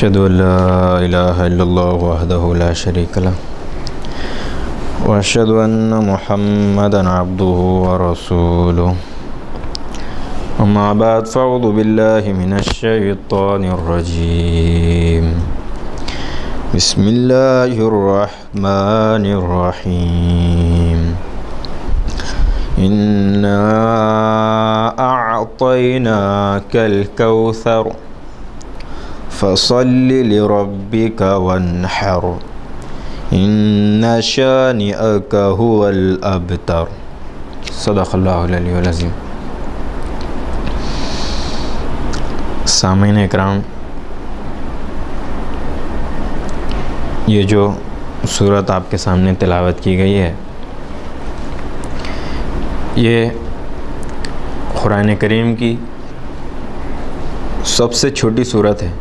أشهد أن لا إله إلا الله وحده لا شريك له وأشهد أن محمدا عبده ورسوله أما بعد فأعوذ بالله من الشيطان الرجيم بسم الله الرحمن الرحيم إنا أعطيناك الكوثر فصل لربك وانحر إن شانئك هو الأبتر صدق اللہ العلی العظیم۔ سامعین اکرام، یہ جو سورت آپ کے سامنے تلاوت کی گئی ہے، یہ قرآن کریم کی سب سے چھوٹی سورت ہے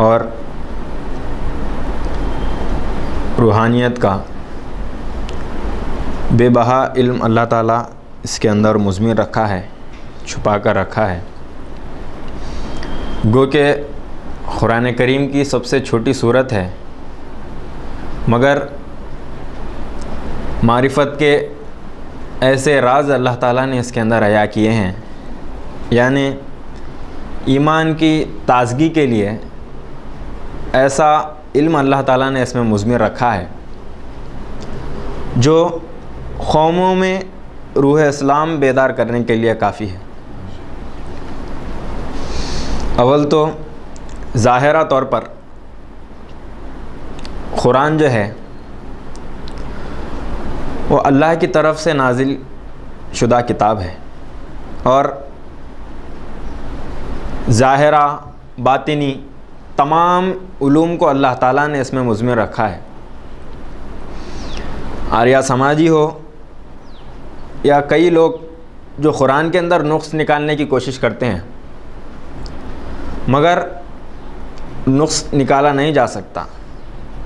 اور روحانیت کا بے بہا علم اللہ تعالیٰ اس کے اندر مضمر رکھا ہے، چھپا کر رکھا ہے۔ گو کہ قرآن کریم کی سب سے چھوٹی سورت ہے، مگر معرفت کے ایسے راز اللہ تعالیٰ نے اس کے اندر عطا کیے ہیں، یعنی ایمان کی تازگی کے لیے ایسا علم اللہ تعالیٰ نے اس میں مضمر رکھا ہے جو قوموں میں روح اسلام بیدار کرنے کے لیے کافی ہے۔ اول تو ظاہرہ طور پر قرآن جو ہے وہ اللہ کی طرف سے نازل شدہ کتاب ہے، اور ظاہرہ باطنی تمام علوم کو اللہ تعالیٰ نے اس میں مضمر رکھا ہے۔ اور یا سماجی ہو یا کئی لوگ جو قرآن کے اندر نقص نکالنے کی کوشش کرتے ہیں، مگر نقص نکالا نہیں جا سکتا،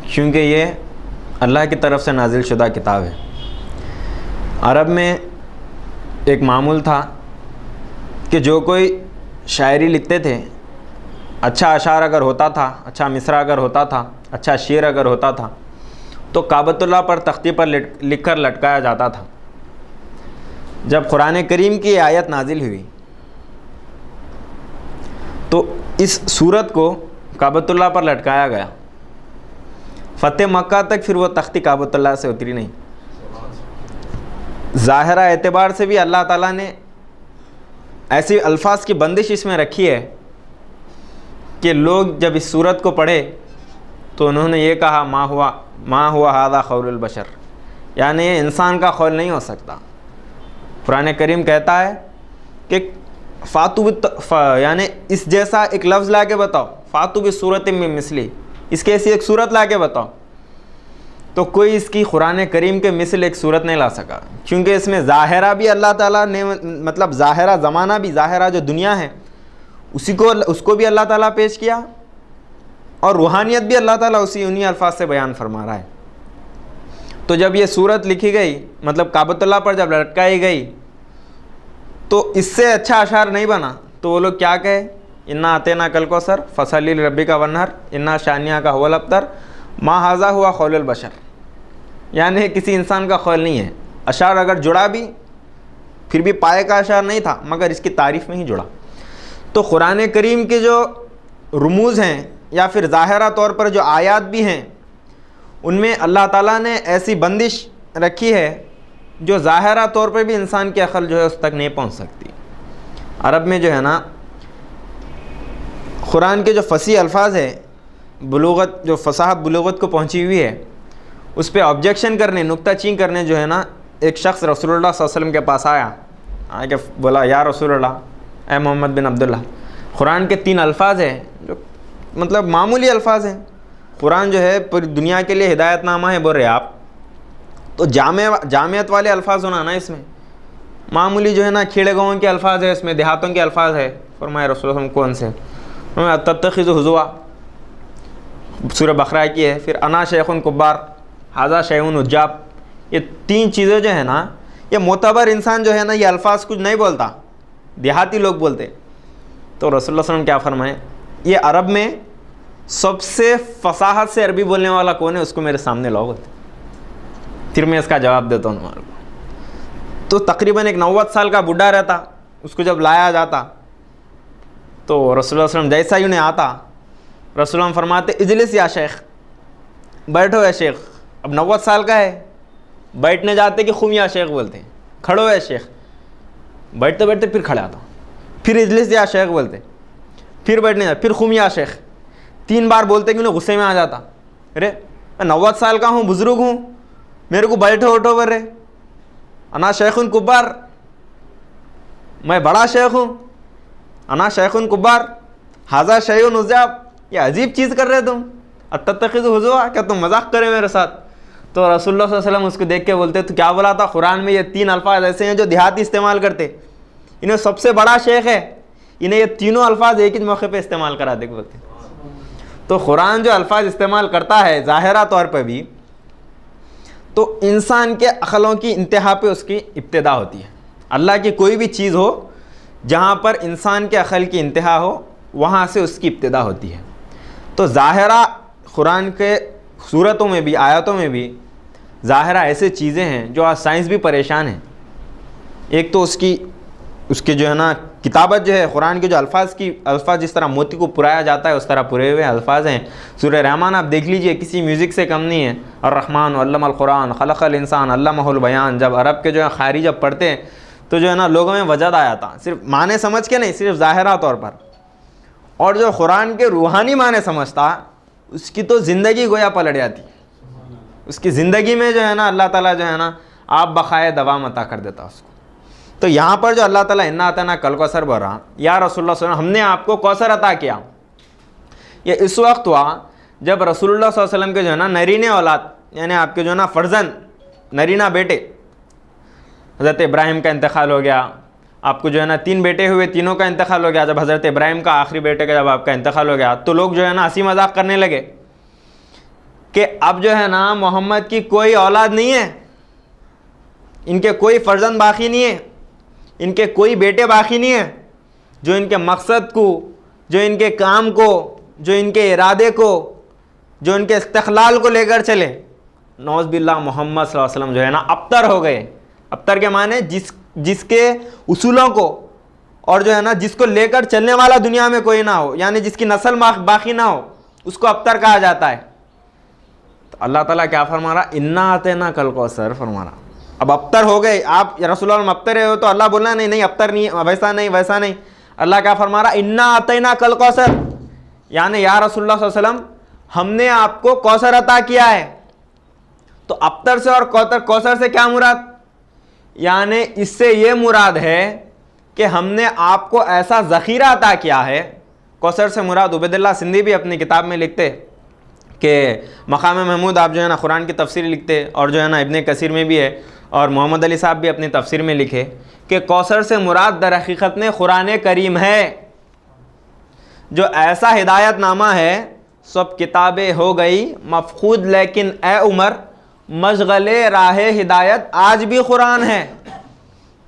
کیونکہ یہ اللہ کی طرف سے نازل شدہ کتاب ہے۔ عرب میں ایک معمول تھا کہ جو کوئی شاعری لکھتے تھے، اچھا اشعار اگر ہوتا تھا، اچھا مصرع اگر ہوتا تھا، اچھا شعر اگر ہوتا تھا، تو کعبۃ اللہ پر تختی پر لکھ کر لٹکایا جاتا تھا۔ جب قرآن کریم کی آیت نازل ہوئی تو اس سورت کو کعبۃ اللہ پر لٹکایا گیا۔ فتح مکہ تک پھر وہ تختی کعبۃ اللہ سے اتری نہیں۔ ظاہرہ اعتبار سے بھی اللہ تعالیٰ نے ایسی الفاظ کی بندش اس میں رکھی ہے کہ لوگ جب اس سورت کو پڑھے تو انہوں نے یہ کہا ما ہوا ھذا قول البشر، یعنی یہ انسان کا قول نہیں ہو سکتا۔ قرآن کریم کہتا ہے کہ یعنی اس جیسا ایک لفظ لا کے بتاؤ، فاتو بصورت من مثلی، اس کے ایسی ایک صورت لا کے بتاؤ، تو کوئی اس کی قرآن کریم کے مثل ایک صورت نہیں لا سکا، کیونکہ اس میں ظاہرہ بھی اللہ تعالیٰ نے مطلب ظاہرہ زمانہ بھی، ظاہرہ جو دنیا ہے اس کو بھی اللہ تعالیٰ پیش کیا، اور روحانیت بھی اللہ تعالیٰ انہی الفاظ سے بیان فرما رہا ہے۔ تو جب یہ صورت لکھی گئی، مطلب کعبۃ اللہ پر جب لٹکائی گئی، تو اس سے اچھا اشعار نہیں بنا، تو وہ لوگ کیا کہے، انا اعطیناک الکوثر فصلی لربک وانحر انا شانئک ھو الابتر ما ھذا ھوا قول البشر، یعنی کسی انسان کا قول نہیں ہے۔ اشعار اگر جڑا بھی پھر بھی پائے کا اشعار نہیں تھا، مگر اس کی تعریف میں ہی جڑا۔ تو قرآن کریم کے جو رموز ہیں یا پھر ظاہرہ طور پر جو آیات بھی ہیں، ان میں اللہ تعالیٰ نے ایسی بندش رکھی ہے جو ظاہرہ طور پر بھی انسان کی عقل جو ہے اس تک نہیں پہنچ سکتی۔ عرب میں جو ہے نا، قرآن کے جو فصیح الفاظ ہے، بلوغت جو فصاحت بلوغت کو پہنچی ہوئی ہے، اس پہ آبجیکشن کرنے، نکتہ چین کرنے جو ہے نا، ایک شخص رسول اللہ صلی اللہ علیہ وسلم کے پاس آیا کہ بولا یا رسول اللہ، اے محمد بن عبداللہ، قرآن کے 3 الفاظ ہیں جو مطلب معمولی الفاظ ہیں، قرآن جو ہے پوری دنیا کے لیے ہدایت نامہ ہے، بول رہے آپ، تو جامعیت والے الفاظ ہونا نا، اس میں معمولی جو ہے نا کھیڑے گاؤں کے الفاظ ہے، اس میں دیہاتوں کے الفاظ ہے۔ فرمایا رسول اللہ کون سے؟ تتخذوا ہزوا، سورہ بقرہ کی ہے۔ پھر انا شیخ کبار، ھذا شیء عجاب، یہ 3 چیزیں جو ہے نا، یہ معتبر انسان جو ہے نا یہ الفاظ کچھ نہیں بولتا، دیہاتی لوگ بولتے۔ تو رسول اللہ صلی اللہ علیہ وسلم کیا فرمائے یہ عرب میں سب سے فصاحت سے عربی بولنے والا کون ہے، اس کو میرے سامنے لاؤ، پھر میں اس کا جواب دیتا ہوں تمہارے کو۔ تو تقریباً ایک 90 سال کا بڈھا رہتا، اس کو جب لایا جاتا تو رسول اللہ صلی اللہ علیہ وسلم جیسا ہی انہیں آتا، رسول اللہ فرماتے اجلس یا شیخ، بیٹھو اے شیخ۔ اب 90 سال کا ہے، بیٹھنے جاتے کہ خم یا شیخ بولتے ہیں، کھڑو اے شیخ، بیٹھتے بیٹھتے پھر کھڑے آتا، پھر اجلس یا شیخ بولتے، پھر بیٹھنے جاتے، پھر خم یا شیخ، 3 بار بولتے کہ انہیں غصے میں آ جاتا، ارے میں 90 سال کا ہوں، بزرگ ہوں، میرے کو بیٹھو اٹھو بول رہے، انا شیخ کبار، میں بڑا شیخ ہوں، انا شیخ کبار، حاضہ شیء عجاب، یہ عجیب چیز کر رہے تم، اتتخذ ہزوا، کیا تم مذاق کرے میرے ساتھ؟ تو رسول اللہ صلی اللہ علیہ وسلم اس کو دیکھ کے بولتے تو کیا بولا تھا؟ قرآن میں یہ 3 الفاظ ایسے ہیں جو دیہاتی استعمال کرتے، انہیں سب سے بڑا شیخ ہے، انہیں یہ تینوں الفاظ ایک ہی موقع پہ استعمال کرا دے بولتے۔ تو قرآن جو الفاظ استعمال کرتا ہے ظاہرہ طور پہ بھی، تو انسان کے عقلوں کی انتہا پہ اس کی ابتدا ہوتی ہے۔ اللہ کی کوئی بھی چیز ہو جہاں پر انسان کے عقل کی انتہا ہو، وہاں سے اس کی ابتدا ہوتی ہے۔ تو ظاہرہ قرآن کے صورتوں میں بھی، آیاتوں میں بھی ظاہرہ ایسے چیزیں ہیں جو آج سائنس بھی پریشان ہے۔ ایک تو اس کے جو ہے نا کتابت جو ہے، قرآن کے جو الفاظ جس طرح موتی کو پرایا جاتا ہے اس طرح پورے ہوئے الفاظ ہیں۔ سورہ رحمان آپ دیکھ لیجئے، کسی میوزک سے کم نہیں ہے۔ الرحمن علم القرآن خلق الانسان علمہ البیان، جب عرب کے جو ہے خاری جب پڑھتے ہیں تو جو ہے نا لوگوں میں وجد آیا تھا، صرف معنی سمجھ کے نہیں، صرف ظاہرہ طور پر۔ اور جو قرآن کے روحانی معنی سمجھتا، اس کی تو زندگی گویا پلٹ جاتی، اس کی زندگی میں جو ہے نا اللہ تعالیٰ جو ہے نا آپ بخائے دوام عطا کر دیتا اس کو۔ تو یہاں پر جو اللہ تعالیٰ انا اعطیناک الکوثر بول رہا، یا رسول اللہ صلی اللہ علیہ وسلم ہم نے آپ کو کوثر عطا کیا، یہ اس وقت ہوا جب رسول اللہ صلی اللہ علیہ وسلم کے جو ہے نا نرینے اولاد، یعنی آپ کے جو ہے نا فرزند، نرینہ بیٹے، حضرت ابراہیم کا انتقال ہو گیا، آپ کو جو ہے نا 3 بیٹے ہوئے، تینوں کا انتقال ہو گیا۔ جب حضرت ابراہیم کا آخری بیٹے کا جب آپ کا انتقال ہو گیا تو لوگ جو ہے نا ہنسی مذاق کرنے لگے کہ اب جو ہے نا محمد کی کوئی اولاد نہیں ہے، ان کے کوئی فرزند باقی نہیں ہے، ان کے کوئی بیٹے باقی نہیں ہیں جو ان کے مقصد کو، جو ان کے کام کو، جو ان کے ارادے کو، جو ان کے استقلال کو لے کر چلے۔ نعوذ باللہ، محمد صلی اللہ علیہ وسلم جو ہے نا ابتر ہو گئے۔ ابتر کے معنی جس کے اصولوں کو اور جو ہے نا جس کو لے کر چلنے والا دنیا میں کوئی نہ ہو، یعنی جس کی نسل باقی نہ ہو، اس کو ابتر کہا جاتا ہے۔ تو اللہ تعالیٰ کیا فرما رہا؟ انا اعطیناک الکوثر فرما رہا۔ اب ابتر ہو گئے آپ، یا رسول اللہ ابتر ہو تو اللہ بولنا نہیں ابتر نہیں، ویسا نہیں ویسا نہیں۔ اللہ کیا فرما رہا؟ انا اعطیناک الکوثر، یعنی یا رسول اللہ صلی اللہ علیہ وسلم ہم نے آپ کو کوثر عطا کیا ہے۔ تو ابتر سے اور کوثر سے کیا مراد؟ یعنی اس سے یہ مراد ہے کہ ہم نے آپ کو ایسا ذخیرہ عطا کیا ہے۔ کوثر سے مراد، عبید اللہ سندھی بھی اپنی کتاب میں لکھتے کہ مقام محمود آپ جو ہے نا قرآن کی تفسیر لکھتے، اور جو ہے نا ابن کثیر میں بھی ہے، اور محمد علی صاحب بھی اپنی تفسیر میں لکھے کہ کوثر سے مراد در حقیقت میں قرآن کریم ہے، جو ایسا ہدایت نامہ ہے، سب کتابیں ہو گئی مفقود لیکن اے عمر مشغل راہ ہدایت آج بھی قرآن ہے۔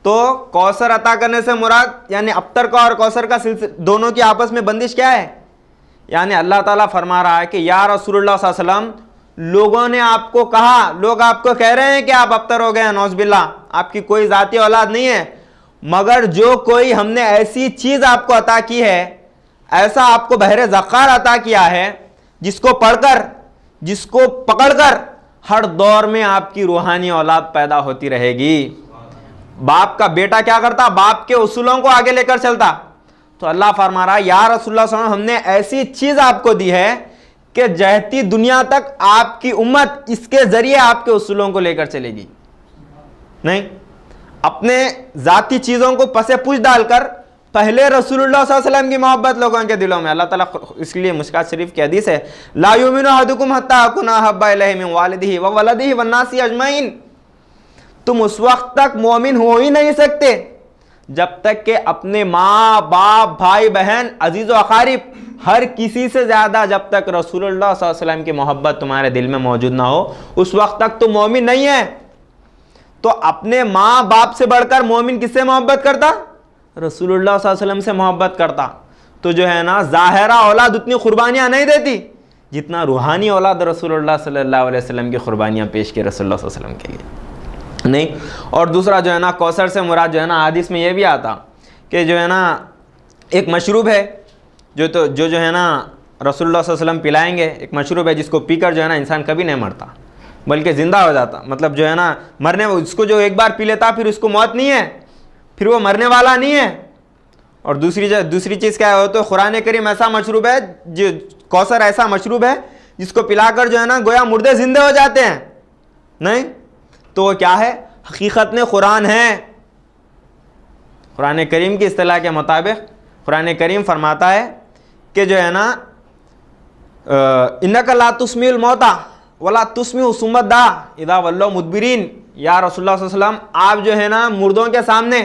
تو کوثر عطا کرنے سے مراد یعنی ابتر کا اور کوثر کا دونوں کی آپس میں بندش کیا ہے؟ یعنی اللہ تعالیٰ فرما رہا ہے کہ یا رسول اللہ صلی اللہ علیہ وسلم لوگوں نے آپ کو کہا، لوگ آپ کو کہہ رہے ہیں کہ آپ ابتر ہو گئے ہیں، نعوذ باللہ، آپ کی کوئی ذاتی اولاد نہیں ہے، مگر جو کوئی ہم نے ایسی چیز آپ کو عطا کی ہے، ایسا آپ کو بحر ذخار عطا کیا ہے، جس کو پڑھ کر، جس کو پکڑ کر ہر دور میں آپ کی روحانی اولاد پیدا ہوتی رہے گی۔ باپ کا بیٹا کیا کرتا؟ باپ کے اصولوں کو آگے لے کر چلتا۔ تو اللہ فرما رہا ہے یا رسول اللہ صلی اللہ علیہ وسلم ہم نے ایسی چیز آپ کو دی ہے کہ جہتی دنیا تک آپ کی امت اس کے ذریعے آپ کے اصولوں کو لے کر چلے گی۔ نہیں، اپنے ذاتی چیزوں کو پس پوچھ ڈال کر پہلے رسول اللہ صلی اللہ علیہ وسلم کی محبت لوگوں کے دلوں میں۔ اللہ تعالیٰ اس لیے مشکات شریف کی حدیث ہے لا یؤمن احدکم حتی اکون احب الیہ من والدہ وولدہ والناس اجمعین، تم اس وقت تک مومن ہو ہی نہیں سکتے جب تک کہ اپنے ماں باپ بھائی بہن عزیز و اقارب ہر کسی سے زیادہ جب تک رسول اللہ صلی اللہ علیہ وسلم کی محبت تمہارے دل میں موجود نہ ہو، اس وقت تک تم مومن نہیں ہے۔ تو اپنے ماں باپ سے بڑھ کر مومن کس سے محبت کرتا؟ رسول اللہ صلی اللہ علیہ وسلم سے محبت کرتا۔ تو جو ہے نا ظاہرہ اولاد اتنی قربانیاں نہیں دیتی جتنا روحانی اولاد رسول اللہ صلی اللہ علیہ وسلم کی قربانیاں پیش کی رسول اللہ صلی اللہ علیہ وسلم کے لیے نہیں. اور دوسرا جو ہے نا کوثر سے مراد جو ہے نا حدیث میں یہ بھی آتا کہ جو ہے نا ایک مشروب ہے جو ہے نا رسول اللہ صلی اللہ علیہ وسلم پلائیں گے. ایک مشروب ہے جس کو پی کر جو ہے نا انسان کبھی نہیں مرتا بلکہ زندہ ہو جاتا. مطلب جو ہے نا مرنے اس کو جو ایک بار پی لیتا پھر اس کو موت نہیں ہے, پھر وہ مرنے والا نہیں ہے. اور دوسری چیز کیا ہے, تو قرآن کریم ایسا مشروب ہے, جو کوثر ایسا مشروب ہے جس کو پلا کر جو ہے نا گویا مردے زندے ہو جاتے ہیں. نہیں تو وہ کیا ہے, حقیقت میں قرآن ہے. قرآن کریم کی اصطلاح کے مطابق قرآن کریم فرماتا ہے کہ جو ہے نا انک لا تسمیع الموتى ولا تسمیع ثم الدعاء اذا ولوا مدبرین. یا رسول اللہ صلی اللہ علیہ وسلم آپ جو ہے نا مردوں کے سامنے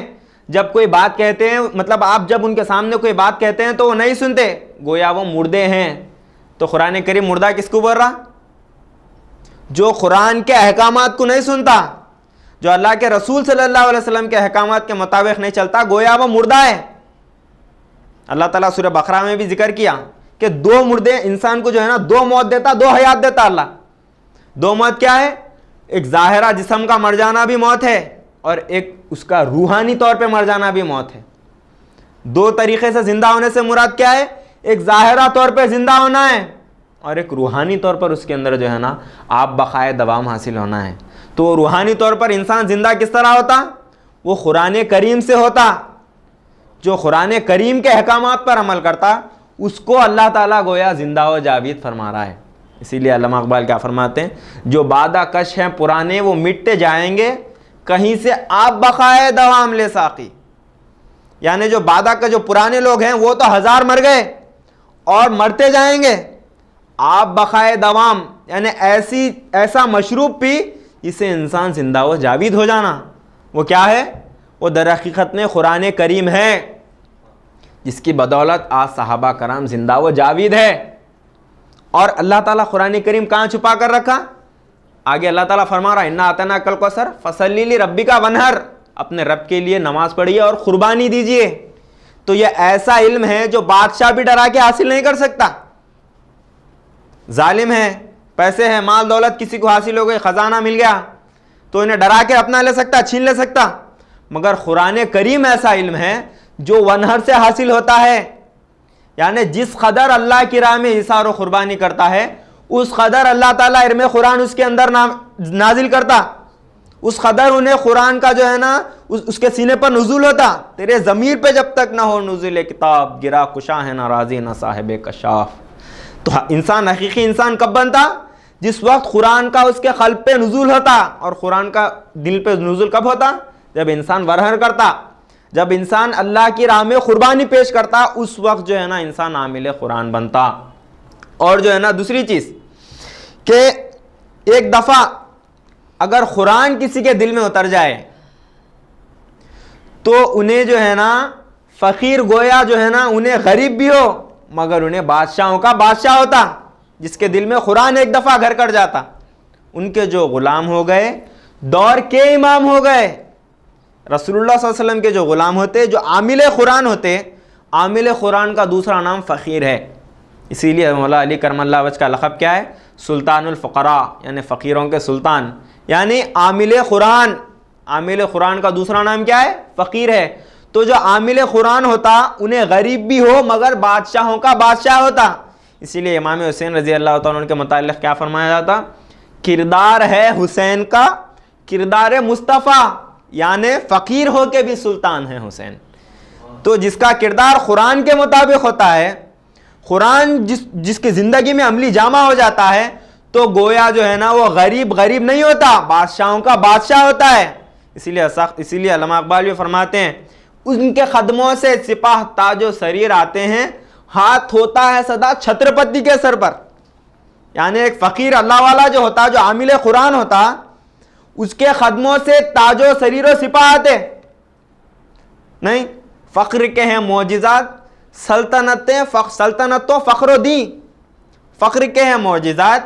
جب کوئی بات کہتے ہیں, مطلب آپ جب ان کے سامنے کوئی بات کہتے ہیں تو وہ نہیں سنتے, گویا وہ مردے ہیں. تو قرآن کریم مردہ کس کو بول رہا, جو قرآن کے احکامات کو نہیں سنتا, جو اللہ کے رسول صلی اللہ علیہ وسلم کے احکامات کے مطابق نہیں چلتا, گویا وہ مردہ ہے. اللہ تعالیٰ سورہ بقرہ میں بھی ذکر کیا کہ دو مردے انسان کو جو ہے نا دو موت دیتا, دو حیات دیتا اللہ. دو موت کیا ہے, ایک ظاہرہ جسم کا مر جانا بھی موت ہے اور ایک اس کا روحانی طور پہ مر جانا بھی موت ہے. دو طریقے سے زندہ ہونے سے مراد کیا ہے, ایک ظاہرہ طور پہ زندہ ہونا ہے اور ایک روحانی طور پر اس کے اندر جو ہے نا آپ بقائے دوام حاصل ہونا ہے. تو روحانی طور پر انسان زندہ کس طرح ہوتا, وہ قرآن کریم سے ہوتا. جو قرآن کریم کے احکامات پر عمل کرتا اس کو اللہ تعالیٰ گویا زندہ و جاوید فرما رہا ہے. اسی لیے علامہ اقبال کیا فرماتے ہیں, جو بادہ کش ہیں پرانے وہ مٹتے جائیں گے, کہیں سے آپ بقائے دوام لے ساقی. یعنی جو بادہ کا جو پرانے لوگ ہیں وہ تو ہزار مر گئے اور مرتے جائیں گے, آپ بقائے دوام یعنی ایسا مشروب پی جسے انسان زندہ و جاوید ہو جانا. وہ کیا ہے, وہ در حقیقت میں قرآن کریم ہے جس کی بدولت آج صحابہ کرام زندہ و جاوید ہے. اور اللہ تعالیٰ قرآن کریم کہاں چھپا کر رکھا, آگے اللہ تعالیٰ فرما رہا ہے انا اعطیناک الکوثر فصلی لربک وانحر, اپنے رب کے لیے نماز پڑھیے اور قربانی دیجیے. تو یہ ایسا علم ہے جو بادشاہ بھی ڈرا کے حاصل نہیں کر سکتا. ظالم ہے, پیسے ہیں, مال دولت کسی کو حاصل ہو گئی, خزانہ مل گیا تو انہیں ڈرا کے اپنا لے سکتا, چھین لے سکتا. مگر قرآن کریم ایسا علم ہے جو وانحر سے حاصل ہوتا ہے. یعنی جس قدر اللہ کی راہ میں اثار و قربانی کرتا ہے اس قدر اللہ تعالیٰ علم قرآن اس کے اندر نازل کرتا, اس قدر انہیں قرآن کا جو ہے نا اس کے سینے پر نزول ہوتا. تیرے ضمیر پہ جب تک نہ ہو نزول کتاب, گرا کشا ہے نہ راضی نہ صاحب کشاف. تو انسان حقیقی انسان کب بنتا, جس وقت قرآن کا اس کے قلب پہ نزول ہوتا. اور قرآن کا دل پہ نزول کب ہوتا, جب انسان ورہر کرتا, جب انسان اللہ کی راہ میں قربانی پیش کرتا, اس وقت جو ہے نا انسان عامل قرآن بنتا. اور جو ہے نا دوسری چیز کہ ایک دفعہ اگر قرآن کسی کے دل میں اتر جائے تو انہیں جو ہے نا فقیر گویا جو ہے نا انہیں غریب بھی ہو مگر انہیں بادشاہوں کا بادشاہ ہوتا. جس کے دل میں قرآن ایک دفعہ گھر کر جاتا, ان کے جو غلام ہو گئے دور کے امام ہو گئے. رسول اللہ صلی اللہ علیہ وسلم کے جو غلام ہوتے, جو عامل قرآن ہوتے, عامل قرآن کا دوسرا نام فقیر ہے. اسی لیے مولا علی کرم اللہ وجہ کا لقب کیا ہے, سلطان الفقراء, یعنی فقیروں کے سلطان. یعنی عامل قرآن, عامل قرآن کا دوسرا نام کیا ہے, فقیر ہے. تو جو عامل قرآن ہوتا انہیں غریب بھی ہو مگر بادشاہوں کا بادشاہ ہوتا. اسی لیے امام حسین رضی اللہ تعالیٰ عنہ کے متعلق کیا فرمایا جاتا, کردار ہے حسین کا کردار مصطفیٰ, یعنی فقیر ہو کے بھی سلطان ہے حسین. تو جس کا کردار قرآن کے مطابق ہوتا ہے, قرآن جس کی زندگی میں عملی جامع ہو جاتا ہے, تو گویا جو ہے نا وہ غریب نہیں ہوتا, بادشاہوں کا بادشاہ ہوتا ہے. اسی لیے علامہ اقبال بھی فرماتے ہیں, ان کے قدموں سے سپاہ تاج و سریر آتے ہیں, ہاتھ ہوتا ہے سدا چھترپتی کے سر پر. یعنی ایک فقیر اللہ والا جو ہوتا, جو عامل قرآن ہوتا, اس کے قدموں سے تاج و سریر و سپاہ آتے نہیں. فقر کے ہیں معجزات, سلطنت و فخر و دین. فقر کے ہیں معجزات,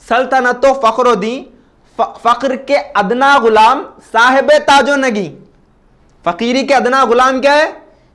سلطنت و فخر و دین. فقر کے ادنا غلام صاحب تاج و نگی. فقیری کے ادنا غلام کیا ہے,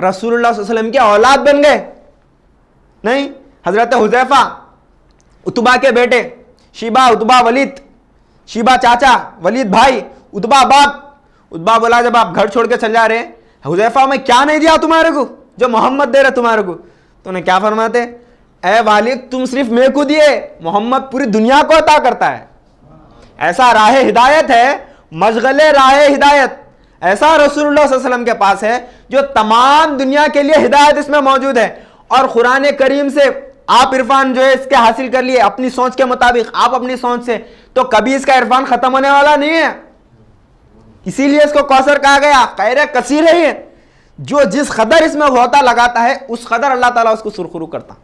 رسول اللہ صلی اللہ علیہ وسلم کی اولاد بن گئے؟ نہیں. حضرت حذیفہ اتبا کے بیٹے، شیبہ اتبا ولید، شیبہ چاچا، ولید بھائی، اتبا باپ. اتبا بولا جب آپ گھر چھوڑ کے چل جا رہے ہیں، حذیفہ میں کیا نہیں دیا تمہارے کو جو محمد دے رہے تمہارے کو؟ تو انہیں کیا فرماتے؟ اے والد تم صرف میرے کو دیے، محمد پوری دنیا کو عطا کرتا ہے. ایسا راہ ہدایت ہے، مشغل راہ ہدایت، ایسا رسول اللہ صلی اللہ علیہ وسلم کے پاس ہے جو تمام دنیا کے لیے ہدایت اس میں موجود ہے. اور قرآن کریم سے آپ عرفان جو ہے اس کے حاصل کر لیے اپنی سوچ کے مطابق، آپ اپنی سوچ سے، تو کبھی اس کا عرفان ختم ہونے والا نہیں ہے. اسی لیے اس کو کوثر کہا گیا، خیر کثیر ہے یہ. جو جس قدر اس میں غوطہ لگاتا ہے اس قدر اللہ تعالیٰ اس کو سرخرو کرتا.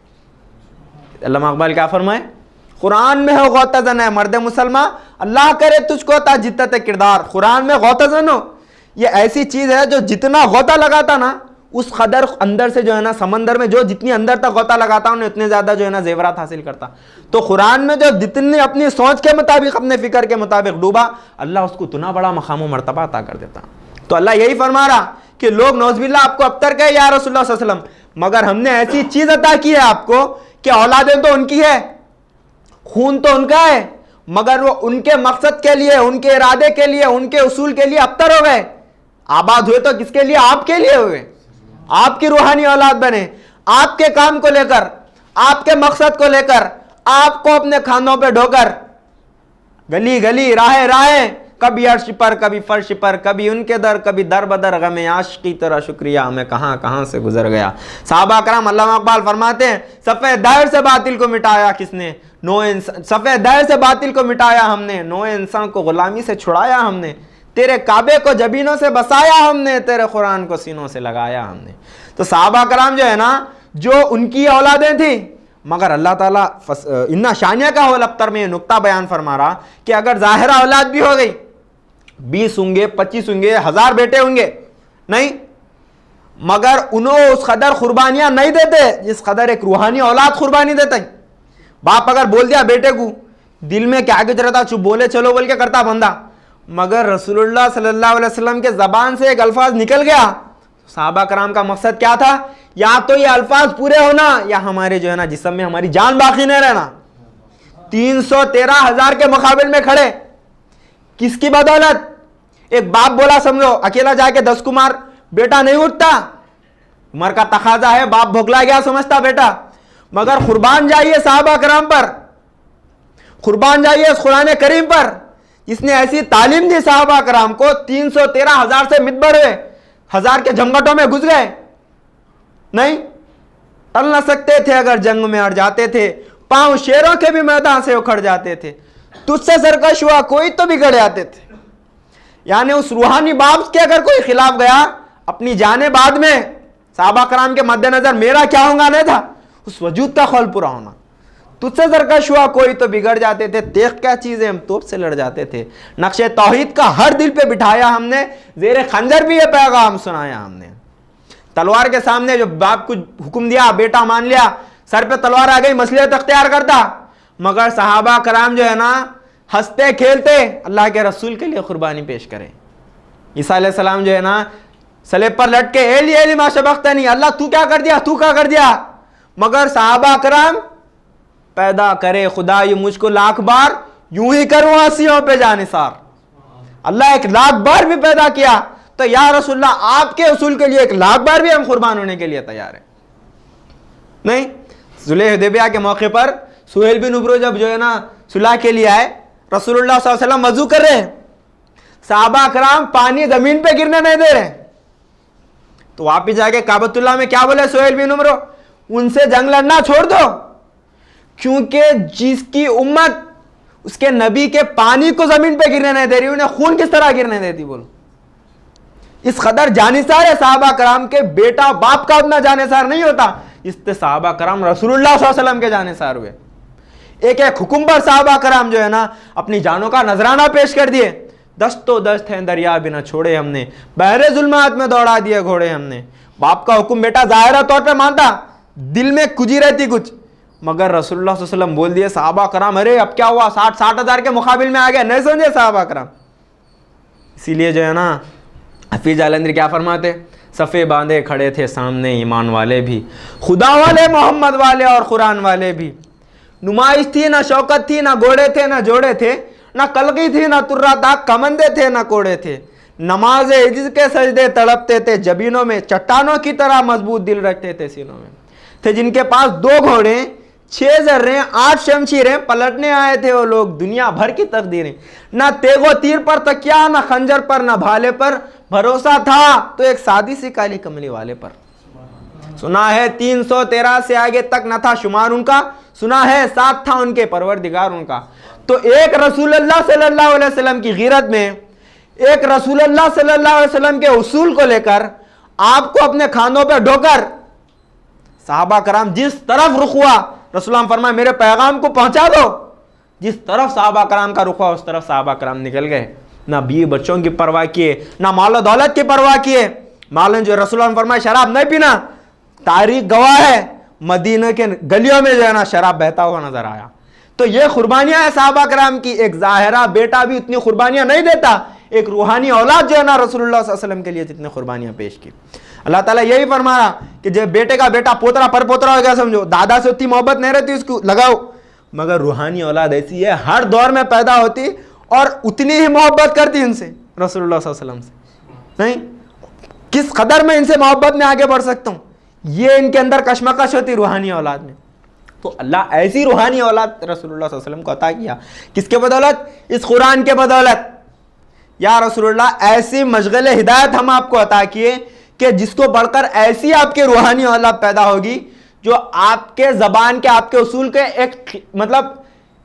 علامہ اقبال کیا فرمائے؟ قرآن میں ہے غوطہ زن ہے مرد مسلمان، اللہ کرے تجھ کو تا جدت کردار. قرآن میں غوطہ زن ہو، یہ ایسی چیز ہے جو جتنا غوطہ لگاتا نا اس قدر اندر سے جو ہے نا سمندر میں جو جتنی اندر تک غوطہ لگاتا انہیں اتنے زیادہ جو ہے نا زیورات حاصل کرتا. تو قرآن میں جو جتنی اپنی سوچ کے مطابق اپنے فکر کے مطابق ڈوبا، اللہ اس کو اتنا بڑا مقام و مرتبہ عطا کر دیتا. تو اللہ یہی فرما رہا کہ لوگ نعوذ باللہ آپ کو ابتر کہے یا رسول اللہ صلی اللہ علیہ وسلم، مگر ہم نے ایسی چیز عطا کی ہے آپ کو کہ اولادیں تو ان کی ہے، خون تو ان کا ہے، مگر وہ ان کے مقصد کے لیے، ان کے ارادے کے لیے، ان کے اصول کے لیے ابتر ہو گئے. آباد ہوئے تو کس کے لیے؟ آپ کے لیے ہوئے. آپ کی روحانی اولاد بنے، آپ کے کام کو لے کر، آپ کے مقصد کو لے کر، آپ کو اپنے کھانوں پہ ڈھو کر، گلی گلی راہیں راہیں، کبھی عرش پر کبھی فرش پر، کبھی ان کے در کبھی در بدر، غم عاشقی تیرا شکریہ ہمیں کہاں کہاں سے گزر گیا. صحابہ کرام علامہ اقبال فرماتے ہیں صفحہ دائر سے باطل کو مٹایا کس نے، صفحہ دائر سے باطل کو مٹایا ہم نے، نوع انسان کو غلامی سے چھڑایا ہم نے، تیرے کعبے کو جبینوں سے بسایا ہم نے، تیرے قرآن کو سینوں سے لگایا ہم نے. تو صحابہ کرام جو ہے نا جو ان کی اولادیں تھیں، مگر اللہ تعالیٰ انا شانیہ کا ہو لفتر میں یہ نقطہ بیان فرما رہا کہ اگر ظاہرہ اولاد بھی ہو گئی، 20 ہوں گے، 25 ہوں گے، 1000 بیٹے ہوں گے، نہیں، مگر انہوں اس قدر قربانیاں نہیں دیتے جس قدر ایک روحانی اولاد قربانی دیتا ہے. باپ اگر بول دیا بیٹے کو، دل میں کیا کچھ رہتا، چپ بولے چلو بول کے کرتا بندہ، مگر رسول اللہ صلی اللہ علیہ وسلم کے زبان سے ایک الفاظ نکل گیا. صحابہ کرام کا مقصد کیا تھا؟ یا تو یہ الفاظ پورے ہونا یا ہمارے جو ہے نا جسم میں ہماری جان باقی نہیں رہنا. 313,000 کے مقابل میں کھڑے، کس کی بدولت؟ ایک باپ بولا سمجھو، اکیلا جا کے 10 کو مار، بیٹا نہیں اٹھتا، عمر کا تقاضا ہے، باپ بھوکلا گیا سمجھتا بیٹا. مگر قربان جائیے صحابہ کرام پر، قربان جائیے اس قرآن کریم پر جس نے ایسی تعلیم دی صحابہ کرام کو. 313,000 سے مت بڑھ گئے، 1000 کے جھمگٹوں میں گھس گئے، نہیں ٹل نہ سکتے تھے، اگر جنگ میں اڑ جاتے تھے، پاؤں شیروں کے بھی میدان سے اکھڑ جاتے تھے، تجھ سے سرکش ہوا کوئی تو بگڑ جاتے تھے. یعنی اس روحانی باپ کے اگر کوئی خلاف گیا، اپنی جانیں بعد میں صحابہ کرام کے مد نظر میرا کیا ہوں گا نہیں تھا، اس وجود کا خول پورا ہونا. تجھ سے سرکش ہوا کوئی تو بگڑ جاتے تھے، تیغ کیا چیزیں ہم توپ سے لڑ جاتے تھے. نقش توحید کا ہر دل پہ بٹھایا ہم نے، زیر خنجر بھی یہ پیغام سنایا ہم نے. تلوار کے سامنے جو باپ کو حکم دیا، بیٹا مان لیا، سر پہ تلوار آ گئی، مصلحت اختیار کرتا. مگر صحابہ کرام جو ہے نا ہنستے کھیلتے اللہ کے رسول کے لیے قربانی پیش کرے. عیسیٰ علیہ السلام جو ہے نا سلیب پر لٹ کے ایلی ایلی ما شبختنی، اللہ تو کیا کر دیا، تو کیا کر دیا. مگر صحابہ کرام پیدا کرے خدا یہ مجھ کو 1,00,000 بار، یوں ہی کروں آسیوں پہ جانثار. اللہ 1,00,000 بار بھی پیدا کیا تو یا رسول اللہ آپ کے اصول کے لیے 1,00,000 بار بھی ہم قربان ہونے کے لیے تیار ہیں. نہیں، صلح حدیبیہ کے موقع پر سہیل بن عمرو جب جو ہے نا صلح کے لیے آئے، رسول اللہ صلی اللہ علیہ وسلم وضو کر رہے ہیں، صحابہ کرام پانی زمین پہ گرنے نہیں دے رہے. تو واپس جا کے کعبۃ اللہ میں کیا بولے سہیل بن عمرو؟ ان سے جنگ لڑنا چھوڑ دو، کیونکہ جس کی امت اس کے نبی کے پانی کو زمین پہ گرنے نہیں دے رہی، انہیں خون کس طرح گرنے دیتی؟ بولو. اس قدر جانثار ہے صحابہ کرام کے، بیٹا باپ کا اتنا جانثار نہیں ہوتا اس سے صحابہ کرام رسول اللہ صلی اللہ علیہ وسلم کے جانثار ہوئے. ایک ایک حکم پر صحابہ کرام جو ہے نا اپنی جانوں کا نذرانہ پیش کر دیے. دست و دست ہیں دریا بھی نہ چھوڑے ہم نے، بحر ظلمات میں دوڑا دیے گھوڑے ہم نے. باپ کا حکم بیٹا ظاہرہ طور پہ مانتا، دل میں کجی رہتی کچھ، مگر رسول اللہ صلی اللہ علیہ وسلم بول دیے. صحابہ کرام ارے اب کیا ہوا، 60,000 کے مقابل میں آ گئے، نہیں سمجھے صحابہ کرام. اسی لیے جو ہے نا حفیظ جالندری کیا فرماتے، صفے باندھے کھڑے تھے سامنے ایمان والے بھی، خدا والے، محمد والے اور قرآن والے بھی۔ نمائش تھی نہ شوکت تھی، نہ گھوڑے تھے نہ جوڑے تھے، نہ کلگی تھی نہ ترا تھا، کمندے تھے نہ کوڑے تھے۔ نماز عجز کے سجدے تڑپتے تھے جبینوں میں، چٹانوں کی طرح مضبوط دل رکھتے تھے سینوں میں۔ تھے جن کے پاس 2 گھوڑے، 6 ذرے، 8 شمشیریں، پلٹنے آئے تھے وہ لوگ دنیا بھر کی تقدیریں۔ نہ تیغ و تیر پر تکیا، نہ خنجر پر نہ بھالے پر، بھروسہ تھا تو ایک سادی سی کالی کملی والے پر۔ سنا ہے 313 سے آگے تک نہ تھا شمار ان کا، سنا ہے ساتھ تھا ان کے پروردگار ان کا۔ تو ایک رسول اللہ صلی اللہ علیہ وسلم کی غیرت میں، ایک رسول اللہ صلی اللہ علیہ وسلم کے اصول کو لے کر آپ کو اپنے کھانوں پہ ڈھو کر صحابہ کرام جس طرف رخ ہوا، رسول اللہ فرمائے میرے پیغام کو پہنچا دو۔ جس طرف صحابہ کرام کا رخ ہوا اس طرف صحابہ کرام نکل گئے، نہ بیوی بچوں کی پرواہ کیے، نہ مال و دولت کی پرواہ کیے۔ مالن جو رسول اللہ فرمائے شراب نہیں پینا، تاریخ گواہ ہے مدینہ کے گلیوں میں جو ہے نا شراب بہتا ہوا نظر آیا۔ تو یہ قربانیاں ہیں صحابہ کرام کی۔ ایک ظاہرہ بیٹا بھی اتنی قربانیاں نہیں دیتا، ایک روحانی اولاد جو ہے نا رسول اللہ صلی اللہ علیہ وسلم کے لیے جتنے قربانیاں پیش کی۔ اللہ تعالیٰ یہی فرما رہا کہ جب بیٹے کا بیٹا پوترا پر پوترا ہو گیا سمجھو، دادا سے اتنی محبت نہیں رہتی اس کو لگاؤ، مگر روحانی اولاد ایسی ہے ہر دور میں پیدا ہوتی اور اتنی ہی محبت کرتی ان سے، رسول اللہ صلی اللہ علیہ وسلم سے۔ نہیں کس قدر میں ان سے محبت میں آگے بڑھ سکتا ہوں، یہ ان کے اندر کشمکش ہوتی روحانی اولاد میں۔ تو اللہ ایسی روحانی اولاد رسول اللہ صلی اللہ علیہ وسلم کو عطا کیا، کس کے بدولت؟ اس قرآن کے بدولت۔ یا رسول اللہ ایسی مشغل ہدایت ہم آپ کو عطا کیے کہ جس کو بڑھ کر ایسی آپ کے روحانی اولاد پیدا ہوگی جو آپ کے زبان کے، آپ کے اصول کے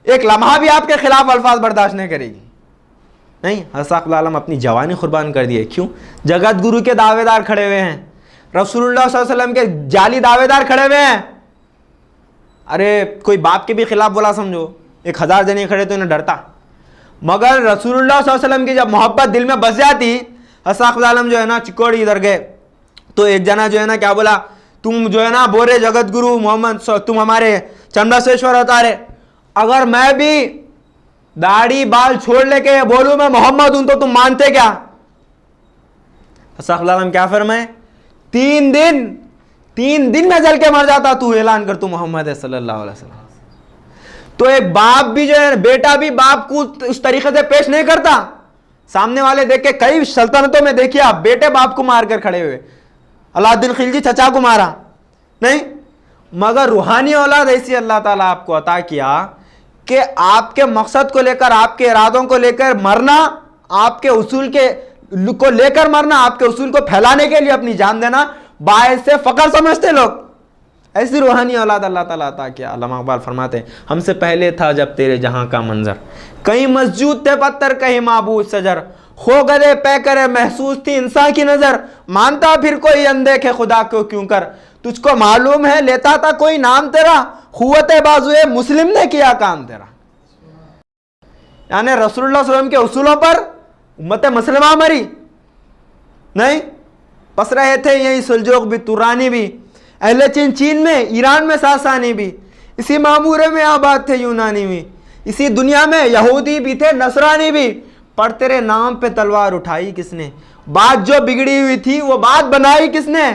ایک لمحہ بھی آپ کے خلاف الفاظ برداشت نہیں کرے گی۔ نہیں، حساق العالم اپنی جوانی قربان کر دیے، کیوں؟ جگت گرو کے دعوے دار کھڑے ہوئے ہیں، رسول اللہ صلی اللہ علیہ وسلم کے جعلی دعوے دار کھڑے ہوئے ہیں۔ ارے کوئی باپ کے بھی خلاف بولا سمجھو، 1000 جنے کھڑے تو انہیں ڈرتا، مگر رسول اللہ صلی اللہ علیہ وسلم کی جب محبت دل میں بس جاتی، حساق العالم جو ہے نا چکوڑی ادھر گئے تو ایک جنا جو ہے نا کیا بولا، تم جو ہے نا بورے جگت گرو محمد، تم ہمارے چمڑاسیشور اوتارے، اگر میں بھی داڑھی بال چھوڑ لے کے بولوں میں محمد ہوں تو تم مانتے کیا؟ حساق العالم کیا فرمائے؟ 3 دن میں جل کے مر جاتا تو اعلان کر تو محمد ہے صلی اللہ علیہ وسلم۔ تو ایک باپ بھی جو ہے، بیٹا بھی باپ کو اس طریقے سے پیش نہیں کرتا۔ سامنے والے دیکھ کے کئی سلطنتوں میں دیکھیے آپ، بیٹے باپ کو مار کر کھڑے ہوئے، اللہ الدین خلجی چچا کو مارا نہیں، مگر روحانی اولاد ایسی اللہ تعالیٰ آپ کو عطا کیا کہ آپ کے مقصد کو لے کر، آپ کے ارادوں کو لے کر مرنا، آپ کے اصول کو لے کر مرنا، آپ کے اصول کو پھیلانے کے لیے اپنی جان دینا باعث سے فخر سمجھتے لوگ۔ ایسی روحانی اولاد اللہ تعالیٰ عطا کیا۔ علامہ اقبال فرماتے ہیں ہم سے پہلے تھا جب تیرے جہاں کا منظر، کہیں مسجود تھے پتھر کہیں معبود سجر، خو گدے پے کرے محسوس تھی انسان کی نظر، مانتا پھر کوئی اندیکھے خدا کو کیوں کر، تجھ کو معلوم ہے لیتا تھا کوئی نام تیرا، قوت بازوئے مسلم نے کیا کام تیرا۔ یعنی رسول اللہ صلی اللہ علیہ وسلم کے اصولوں پر امت مسلمہ مری نہیں، پس رہے تھے یہی سلجوق بھی، تورانی بھی، اہل چین میں، ایران میں ساسانی بھی، اسی معمورے میں آباد تھے یونانی بھی، اسی دنیا میں یہودی بھی تھے نصرانی بھی، پر تیرے نام پہ تلوار اٹھائی کس نے، بات جو بگڑی ہوئی تھی وہ بات بنائی کس نے؟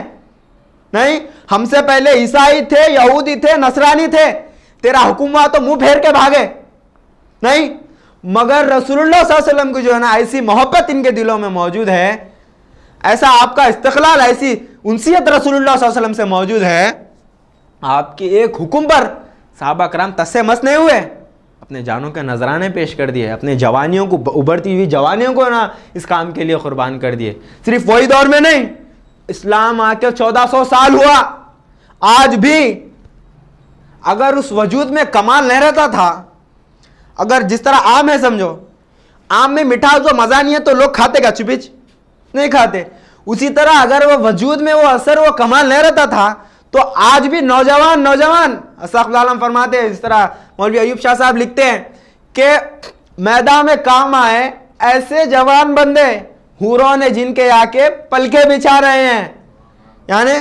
نہیں، ہم سے پہلے عیسائی تھے، یہودی تھے، نصرانی تھے، تیرا حکم ہوا تو منہ پھیر کے بھاگے نہیں، مگر رسول اللہ صلی اللہ علیہ وسلم کی جو ہے نا ایسی محبت ان کے دلوں میں موجود ہے، ایسا آپ کا استقلال، ایسی انسیت رسول اللہ صلی اللہ علیہ وسلم سے موجود ہے، آپ کے ایک حکم پر صحابہ کرام تس سے مس نہیں ہوئے، اپنے جانوں کے نذرانے پیش کر دیے، اپنے جوانیوں کو، ابھرتی ہوئی جوانیوں کو نا اس کام کے لیے قربان کر دیے۔ صرف وہی دور میں نہیں، اسلام آ کے 1400 سال ہوا، آج بھی اگر اس وجود میں کمال نہیں رہتا تھا، اگر جس طرح آم ہے سمجھو، آم میں مٹھاس و مزہ نہیں ہے تو لوگ کھاتے گا چپچ نہیں کھاتے، اسی طرح اگر وہ وجود میں وہ اثر وہ کمال نہیں رہتا تھا تو آج بھی نوجوان حساق العالم فرماتے ہیں، اس طرح مولوی ایوب شاہ صاحب لکھتے ہیں کہ میدان میں کام آئے ایسے جوان بندے حوروں نے جن کے آ کے پلکے بچھا رہے ہیں، یعنی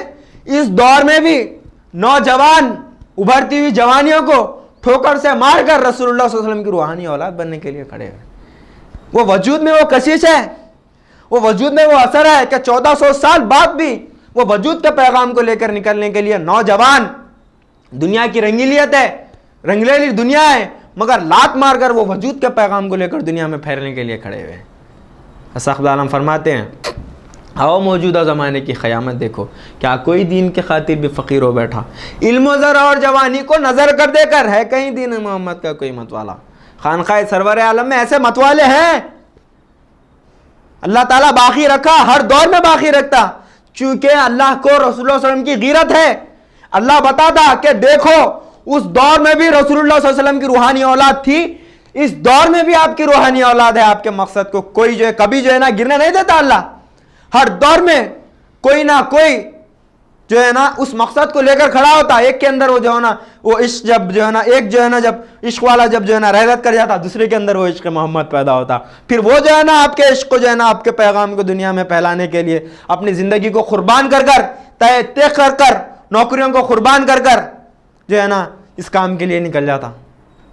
اس دور میں بھی نوجوان ابھرتی ہوئی جوانیوں کو ٹھوکر سے مار کر رسول اللہ صلی اللہ علیہ وسلم کی روحانی اولاد بننے کے لیے کھڑے ہیں۔ وہ وجود میں وہ کشش ہے، وہ وجود میں وہ اثر ہے کہ 1400 سال بعد بھی وہ وجود کے پیغام کو لے کر نکلنے کے لیے نوجوان، دنیا کی رنگیلیت ہے، رنگیلی دنیا ہے، مگر لات مار کر وہ وجود کے پیغام کو لے کر دنیا میں پھیرنے کے لیے کھڑے ہوئے ہیں۔ اسحاق عالم فرماتے ہیں آؤ موجودہ زمانے کی قیامت دیکھو، کیا کوئی دین کے خاطر بھی فقیر ہو بیٹھا؟ علم و ذرا اور جوانی کو نظر کر دے کر ہے کہیں دین محمد کا کوئی متوالا؟ خانقاہ سرور عالم میں ایسے متوالے ہیں، اللہ تعالیٰ باقی رکھا، ہر دور میں باقی رکھتا، چونکہ اللہ کو رسول اللہ صلی اللہ علیہ وسلم کی غیرت ہے۔ اللہ بتاتا کہ دیکھو اس دور میں بھی رسول اللہ صلی اللہ علیہ وسلم کی روحانی اولاد تھی، اس دور میں بھی آپ کی روحانی اولاد ہے، آپ کے مقصد کو کوئی جو ہے کبھی جو ہے نا گرنے نہیں دیتا اللہ۔ ہر دور میں کوئی نہ کوئی جو ہے نا اس مقصد کو لے کر کھڑا ہوتا، ایک کے اندر وہ جو ہے نا وہ عشق جب جو ہے نا ایک جو ہے نا جب عشق والا جب جو ہے نا رحلت کر جاتا، دوسرے کے اندر وہ عشق محمد پیدا ہوتا، پھر وہ جو ہے نا آپ کے عشق کو جو ہے نا آپ کے پیغام کو دنیا میں پھیلانے کے لیے اپنی زندگی کو قربان کر کر طے کر کر نوکریوں کو قربان کر کر جو ہے نا اس کام کے لیے نکل جاتا۔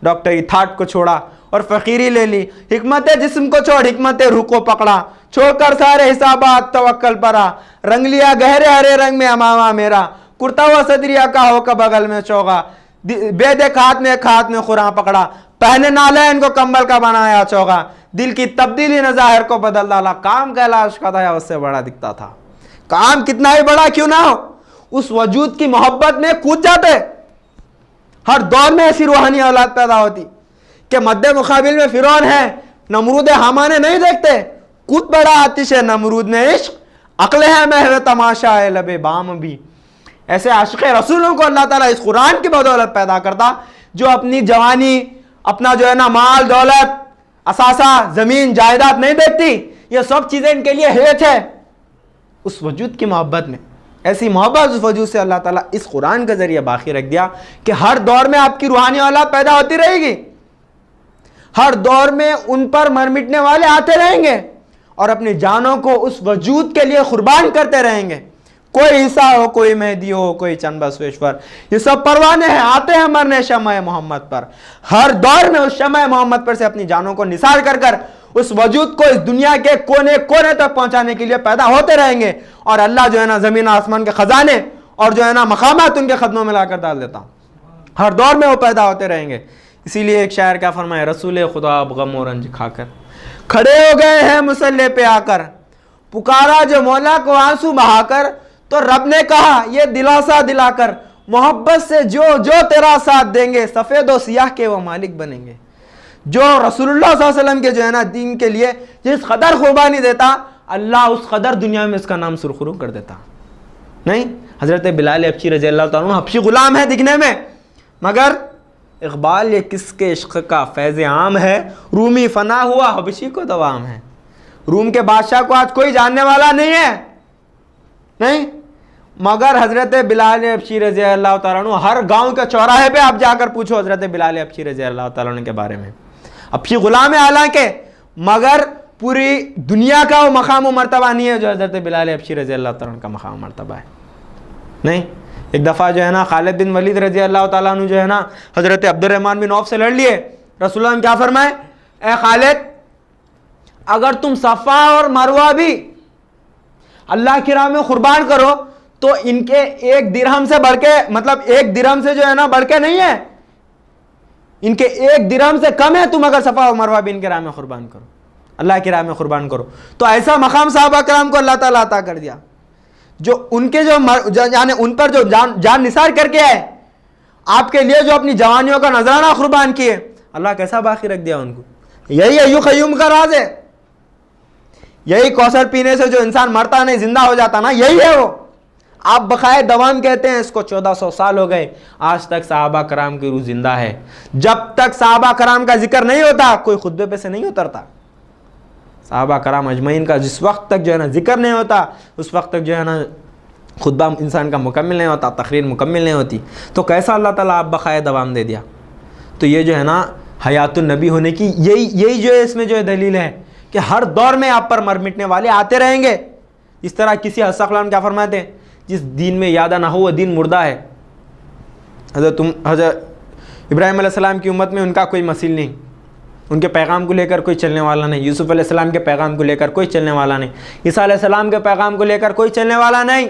ڈاکٹری تھاٹ کو چھوڑا اور فقیری لے لی، حکمت جسم کو چھوڑ حکمت روح کو پکڑا، چھوڑ کر سارے حسابات توکل پر آ، رنگ لیا گہرے ہرے رنگ میں امامہ میرا، کرتا ہوا صدریا کا ہو کا بغل میں چوغا، بے دیکھ ہاتھ میں قرآن پکڑا، پہنے نالین کو کمبل کا بنایا چوغا، دل کی تبدیلی نے ظاہر کو بدل ڈالا، کام کیلاش کا تھا یا اس سے بڑا دکھتا تھا، کام کتنا ہی بڑا کیوں نہ ہو اس وجود کی محبت میں کود جاتے۔ ہر دور میں ایسی روحانی اولاد پیدا ہوتی کہ مد مقابل میں فرعون ہے، نمرود حامانے نہیں دیکھتے، کود بڑا آتش ہے نمرود میں عشق، عقل ہے محو تماشا ہے لبے بام بھی۔ ایسے عاشق رسولوں کو اللہ تعالیٰ اس قرآن کی بدولت پیدا کرتا جو اپنی جوانی، اپنا جو ہے نا مال دولت، اثاثہ زمین جائیداد نہیں دیکھتی، یہ سب چیزیں ان کے لیے ہیچ ہے اس وجود کی محبت میں۔ ایسی محبت اس وجود سے اللہ تعالیٰ اس قرآن کے ذریعے باقی رکھ دیا کہ ہر دور میں آپ کی روحانی اولاد پیدا ہوتی رہے گی، ہر دور میں ان پر مر مٹنے والے آتے رہیں گے اور اپنی جانوں کو اس وجود کے لیے قربان کرتے رہیں گے۔ کوئی عیسیٰ ہو، کوئی مہدی ہو، کوئی چند بسویشور، یہ سب پروانے ہیں، آتے ہیں مرنے شمع محمد پر۔ ہر دور میں اس شمع محمد پر سے اپنی جانوں کو نثار کر کر اس وجود کو اس دنیا کے کونے کونے تک پہنچانے کے لیے پیدا ہوتے رہیں گے، اور اللہ جو ہے نا زمین آسمان کے خزانے اور جو ہے نا مقامات ان کے قدموں میں لا کر ڈال دیتا ہوں۔ ہر دور میں وہ پیدا ہوتے رہیں گے۔ اسی لیے ایک شاعر کیا فرمائے، رسول خدا اب غم و رنج کھا کر کھڑے ہو گئے ہیں مسلح پہ آ کر، پکارا جو مولا کو آنسو بہا کر، تو رب نے کہا یہ دلاسا دلا کر، محبت سے جو تیرا ساتھ دیں گے، سفید و سیاہ کے وہ مالک بنیں گے۔ جو رسول اللہ صلی اللہ علیہ وسلم کے جو ہے نا دین کے لیے جس قدر قربانی دیتا، اللہ اس قدر دنیا میں اس کا نام سرخرو کر دیتا۔ نہیں، حضرت بلال حبشی رضی اللہ تعالیٰ عنہ حبشی غلام ہے دکھنے میں، مگر اقبال یہ کس کے عشق کا فیض عام ہے، رومی فنا ہوا حبشی کو دوام ہے۔ روم کے بادشاہ کو آج کوئی جاننے والا نہیں ہے، نہیں، مگر حضرت بلال حبشی رضی اللہ تعالیٰ عنہ ہر گاؤں کے چوراہے پہ آپ جا کر پوچھو حضرت بلال حبشی رضی اللہ تعالیٰ عنہ کے بارے میں۔ حبشی غلام ہے حالانکہ، مگر پوری دنیا کا وہ مقام و مرتبہ نہیں ہے جو حضرت بلال حبشی رضی اللہ تعالیٰ عنہ کا مقام و مرتبہ ہے۔ نہیں، ایک دفعہ جو ہے نا خالد بن ولید رضی اللہ تعالیٰ عنہ جو ہے نا حضرت عبد الرحمن بن عوف سے لڑ لیے، رسول اللہ نے کیا فرمائے، اے خالد اگر تم صفا اور مروہ بھی اللہ کی راہ میں قربان کرو تو ان کے ایک درہم سے بڑھ کے، مطلب ایک درہم سے جو ہے نا بڑھ کے نہیں ہے، ان کے ایک درہم سے کم ہے تم اگر صفا اور مروہ بھی ان کے راہ میں قربان کرو، اللہ کی راہ میں قربان کرو۔ تو ایسا مقام صحابہ کرام کو اللہ تعالیٰ عطا کر دیا جو ان کے یعنی ان پر جو جان نثار کر کے آئے، آپ کے لیے جو اپنی جوانیوں کا نذرانہ قربان کیے، اللہ کیسا باقی رکھ دیا ان کو۔ یہی ایو قیوم کا راز ہے، یہی کوثر پینے سے جو انسان مرتا نہیں زندہ ہو جاتا نا، یہی ہے وہ۔ آپ بقائے دوام کہتے ہیں اس کو، 1400 سال ہو گئے آج تک صحابہ کرام کی روح زندہ ہے۔ جب تک صحابہ کرام کا ذکر نہیں ہوتا کوئی خطبے پہ سے نہیں اترتا۔ صحابہ کرام اجمعین کا جس وقت تک جو ہے نا ذکر نہیں ہوتا اس وقت تک جو ہے نا خطبہ انسان کا مکمل نہیں ہوتا، تقریر مکمل نہیں ہوتی، تو کیسا اللہ تعالیٰ آپ بقائے دوام دے دیا۔ تو یہ جو ہے نا حیات النبی ہونے کی یہی جو ہے اس میں جو ہے دلیل ہے کہ ہر دور میں آپ پر مر مٹنے والے آتے رہیں گے۔ اس طرح کسی حضرت کیا فرماتے ہیں، جس دین میں یادہ نہ ہو وہ دین مردہ ہے۔ حضرت ابراہیم علیہ السلام کی امت میں ان کا کوئی مثیل نہیں، ان کے پیغام کو لے کر کوئی چلنے والا نہیں، یوسف علیہ السلام کے پیغام کو لے کر کوئی چلنے والا نہیں، عیسیٰ علیہ السلام کے پیغام کو لے کر کوئی چلنے والا نہیں،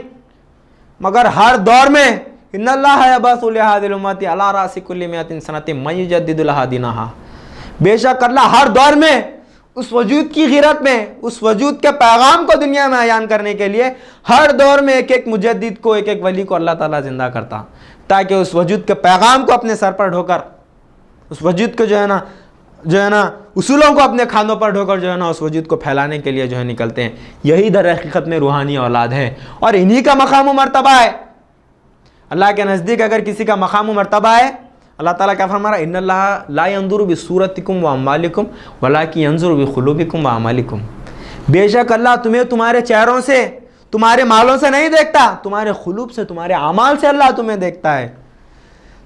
مگر ہر دور میں ان اللہ یبعث لہذه الامت علی راس کل 100 سنۃ من یجدد لها دینہا، بے شک اللہ ہر دور میں اس وجود کی غیرت میں، اس وجود کے پیغام کو دنیا میں عیان کرنے کے لیے ہر دور میں ایک ایک مجدد کو، ایک ایک ولی کو اللہ تعالیٰ زندہ کرتا، تاکہ اس وجود کے پیغام کو اپنے سر پر ڈھو کر، اس وجود کو جو ہے نا اصولوں کو اپنے کھانوں پر ڈھو کر جو ہے نا اس وجود کو پھیلانے کے لیے جو ہے نکلتے ہیں۔ یہی در حقیقت میں روحانی اولاد ہے، اور انہی کا مقام و مرتبہ ہے۔ اللہ کے نزدیک اگر کسی کا مقام و مرتبہ ہے، اللہ تعالیٰ کیا فرما رہا ہے؟ ان اللہ لا ينظر بصورتکم واموالکم ولکن ينظر بقلوبکم واعمالکم، بے شک اللہ تمہیں تمہارے چہروں سے، تمہارے مالوں سے نہیں دیکھتا، تمہارے قلوب سے، تمہارے اعمال سے اللہ تمہیں دیکھتا ہے۔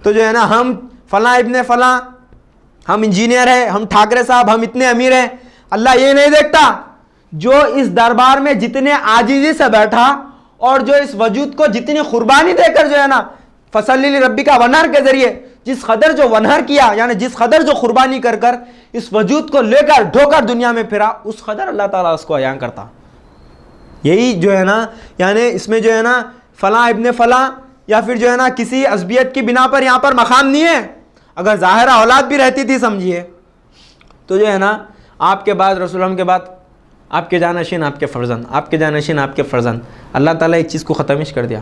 تو جو ہے نا ہم فلاں ابن فلاں، ہم انجینئر ہیں، ہم ٹھاکرے صاحب، ہم اتنے امیر ہیں، اللہ یہ نہیں دیکھتا جو اس دربار میں جتنے عاجزی سے بیٹھا اور جو اس وجود کو جتنی قربانی دے کر جو ہے نا فصلی لربک ونحر کے ذریعے جس قدر جو ونحر کیا، یعنی جس قدر جو قربانی کر کر اس وجود کو لے کر ڈھو کر دنیا میں پھرا، اس قدر اللہ تعالیٰ اس کو عیان کرتا۔ یہی جو ہے نا یعنی اس میں جو ہے نا فلاں ابن فلاں یا پھر جو ہے نا کسی عصبیت کی بنا پر یہاں پر مقام نہیں ہے۔ اگر ظاہرہ اولاد بھی رہتی تھی سمجھیے تو جو ہے نا آپ کے بعد رسول اللہ کے بعد آپ کے جانشین آپ کے فرزند، آپ کے جانشین آپ کے فرزند، اللہ تعالیٰ ایک چیز کو ختمش کر دیا۔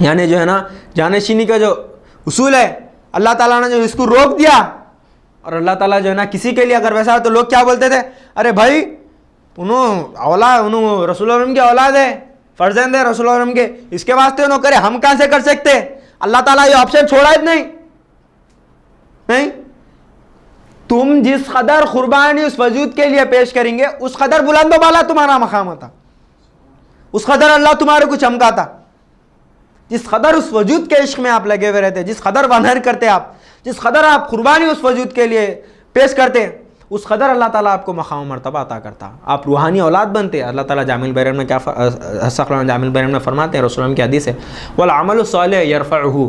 یعنی جو ہے نا جانشینی کا جو اصول ہے اللہ تعالیٰ نے جو اس کو روک دیا، اور اللہ تعالیٰ جو ہے نا کسی کے لیے اگر ویسا ہے تو لوگ کیا بولتے تھے؟ ارے بھائی انہوں رسول اللہ کے اولاد ہے، فرزند ہے رسول اللہ کے، اس کے واسطے انہوں کرے، ہم کہاں سے کر سکتے؟ اللہ تعالیٰ یہ آپشن چھوڑا ہی نہیں۔ تم جس قدر قربانی اس وجود کے لیے پیش کریں گے اس قدر بلند و بالا تمہارا مقام ہوتا، اس قدر اللہ تمہارے کو چمکاتا، جس قدر اس وجود کے عشق میں آپ لگے ہوئے رہتے، جس قدر ونحر کرتے آپ، جس قدر آپ قربانی اس وجود کے لیے پیش کرتے، اس قدر اللہ تعالیٰ آپ کو مقام و مرتبہ عطا کرتا، آپ روحانی اولاد بنتے۔ اللہ تعالیٰ جامع البیان میں کیا جامع البیان میں فرماتے ہیں، رسول اللہ کی حدیث ہے والعمل الصالح یرفعہ،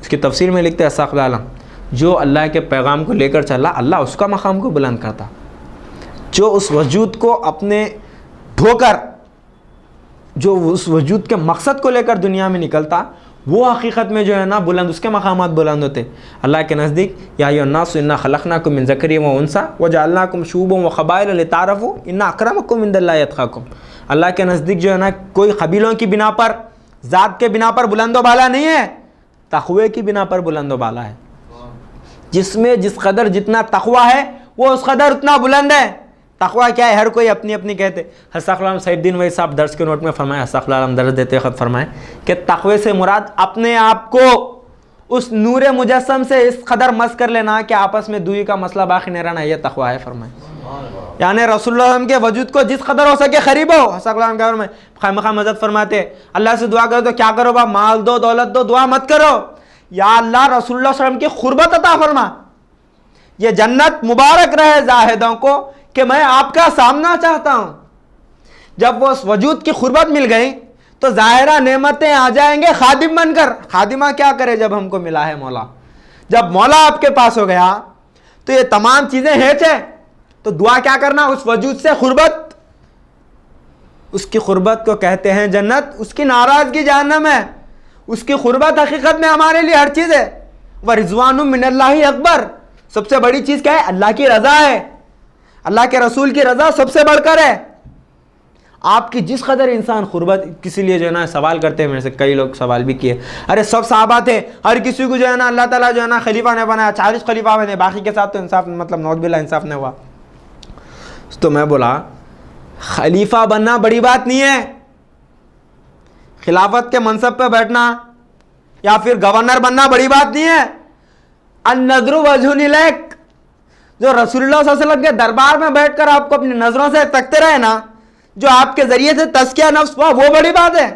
اس کی تفسیر میں لکھتے ہیں اسحاق العالم، جو اللہ کے پیغام کو لے کر چلا اللہ اس کا مقام کو بلند کرتا، جو اس وجود کو اپنے ڈھو کر، جو اس وجود کے مقصد کو لے کر دنیا میں نکلتا، وہ حقیقت میں جو ہے نا بلند، اس کے مقامات بلند ہوتے۔ اللہ کے نزدیک یا ایھا الناس انا خلقناکم من ذکر و انثی وجعلناکم شعوبا وقبائل لتعارفوا ان اکرمکم عند اللہ اتقاکم، اللہ کے نزدیک جو ہے نا کوئی قبیلوں کی بنا پر، ذات کے بنا پر بلند و بالا نہیں ہے، تقوی کی بنا پر بلند و بالا ہے۔ جس میں جس قدر جتنا تقوی ہے وہ اس قدر اتنا بلند ہے۔ تقوی کیا ہے؟ ہر کوئی اپنی اپنی کہتے۔ اسحاق العالم سعید الدین ویس صاحب درس کے نوٹ میں فرمائے، اسحاق العالم درس دیتے وقت فرمائے کہ تقوی سے مراد اپنے آپ کو اس نور مجسم سے اس قدر مس کر لینا کہ آپس میں دوئی کا مسئلہ باقی نہیں رہنا، یہ تقوی ہے فرمائے۔ یعنی رسول اللہ کے وجود کو جس قدر ہو سکے قریب ہو۔ اسحاق العالم کیا فرمائے؟ خواہ مخواہ مدد فرماتے اللہ سے دعا کرو تو کیا کرو با؟ مال دو، دولت دو، دعا مت کرو، یا اللہ رسول اللہ صلی اللہ علیہ وسلم کی قربت عطا فرما، یہ جنت مبارک رہے زاہدوں کو کہ میں آپ کا سامنا چاہتا ہوں۔ جب وہ اس وجود کی قربت مل گئی تو ظاہرہ نعمتیں آ جائیں گے خادم بن کر۔ خادمہ کیا کرے جب ہم کو ملا ہے مولا؟ جب مولا آپ کے پاس ہو گیا تو یہ تمام چیزیں ہیچ ہے، تو دعا کیا کرنا؟ اس وجود سے قربت، اس کی قربت کو کہتے ہیں جنت، اس کی ناراضگی جہنم ہے۔ اس کی قربت حقیقت میں ہمارے لیے ہر چیز ہے۔ وَرِضْوَانٌ مِّنَ اللَّهِ اکبر، سب سے بڑی چیز کیا ہے؟ اللہ کی رضا ہے، اللہ کے رسول کی رضا سب سے بڑھ کر ہے۔ آپ کی جس قدر انسان قربت، کسی لیے جو ہے نا سوال کرتے ہیں، میرے سے کئی لوگ سوال بھی کیے، ارے سب صحابہ تھے، ہر کسی کو جو ہے نا اللہ تعالیٰ جو ہے نا خلیفہ نے بنایا، 40 خلیفہ بنے، باقی کے ساتھ تو انصاف مطلب نعوذ باللہ انصاف نہیں ہوا۔ تو میں بولا خلیفہ بننا بڑی بات نہیں ہے، خلافت کے منصب پہ بیٹھنا یا پھر گورنر بننا بڑی بات نہیں ہے۔ النظر وجہ الیک، جو رسول اللہ صلی اللہ علیہ وسلم کے دربار میں بیٹھ کر آپ کو اپنی نظروں سے تکتے رہے نا، جو آپ کے ذریعے سے تزکیہ نفس ہوا، وہ بڑی بات ہے،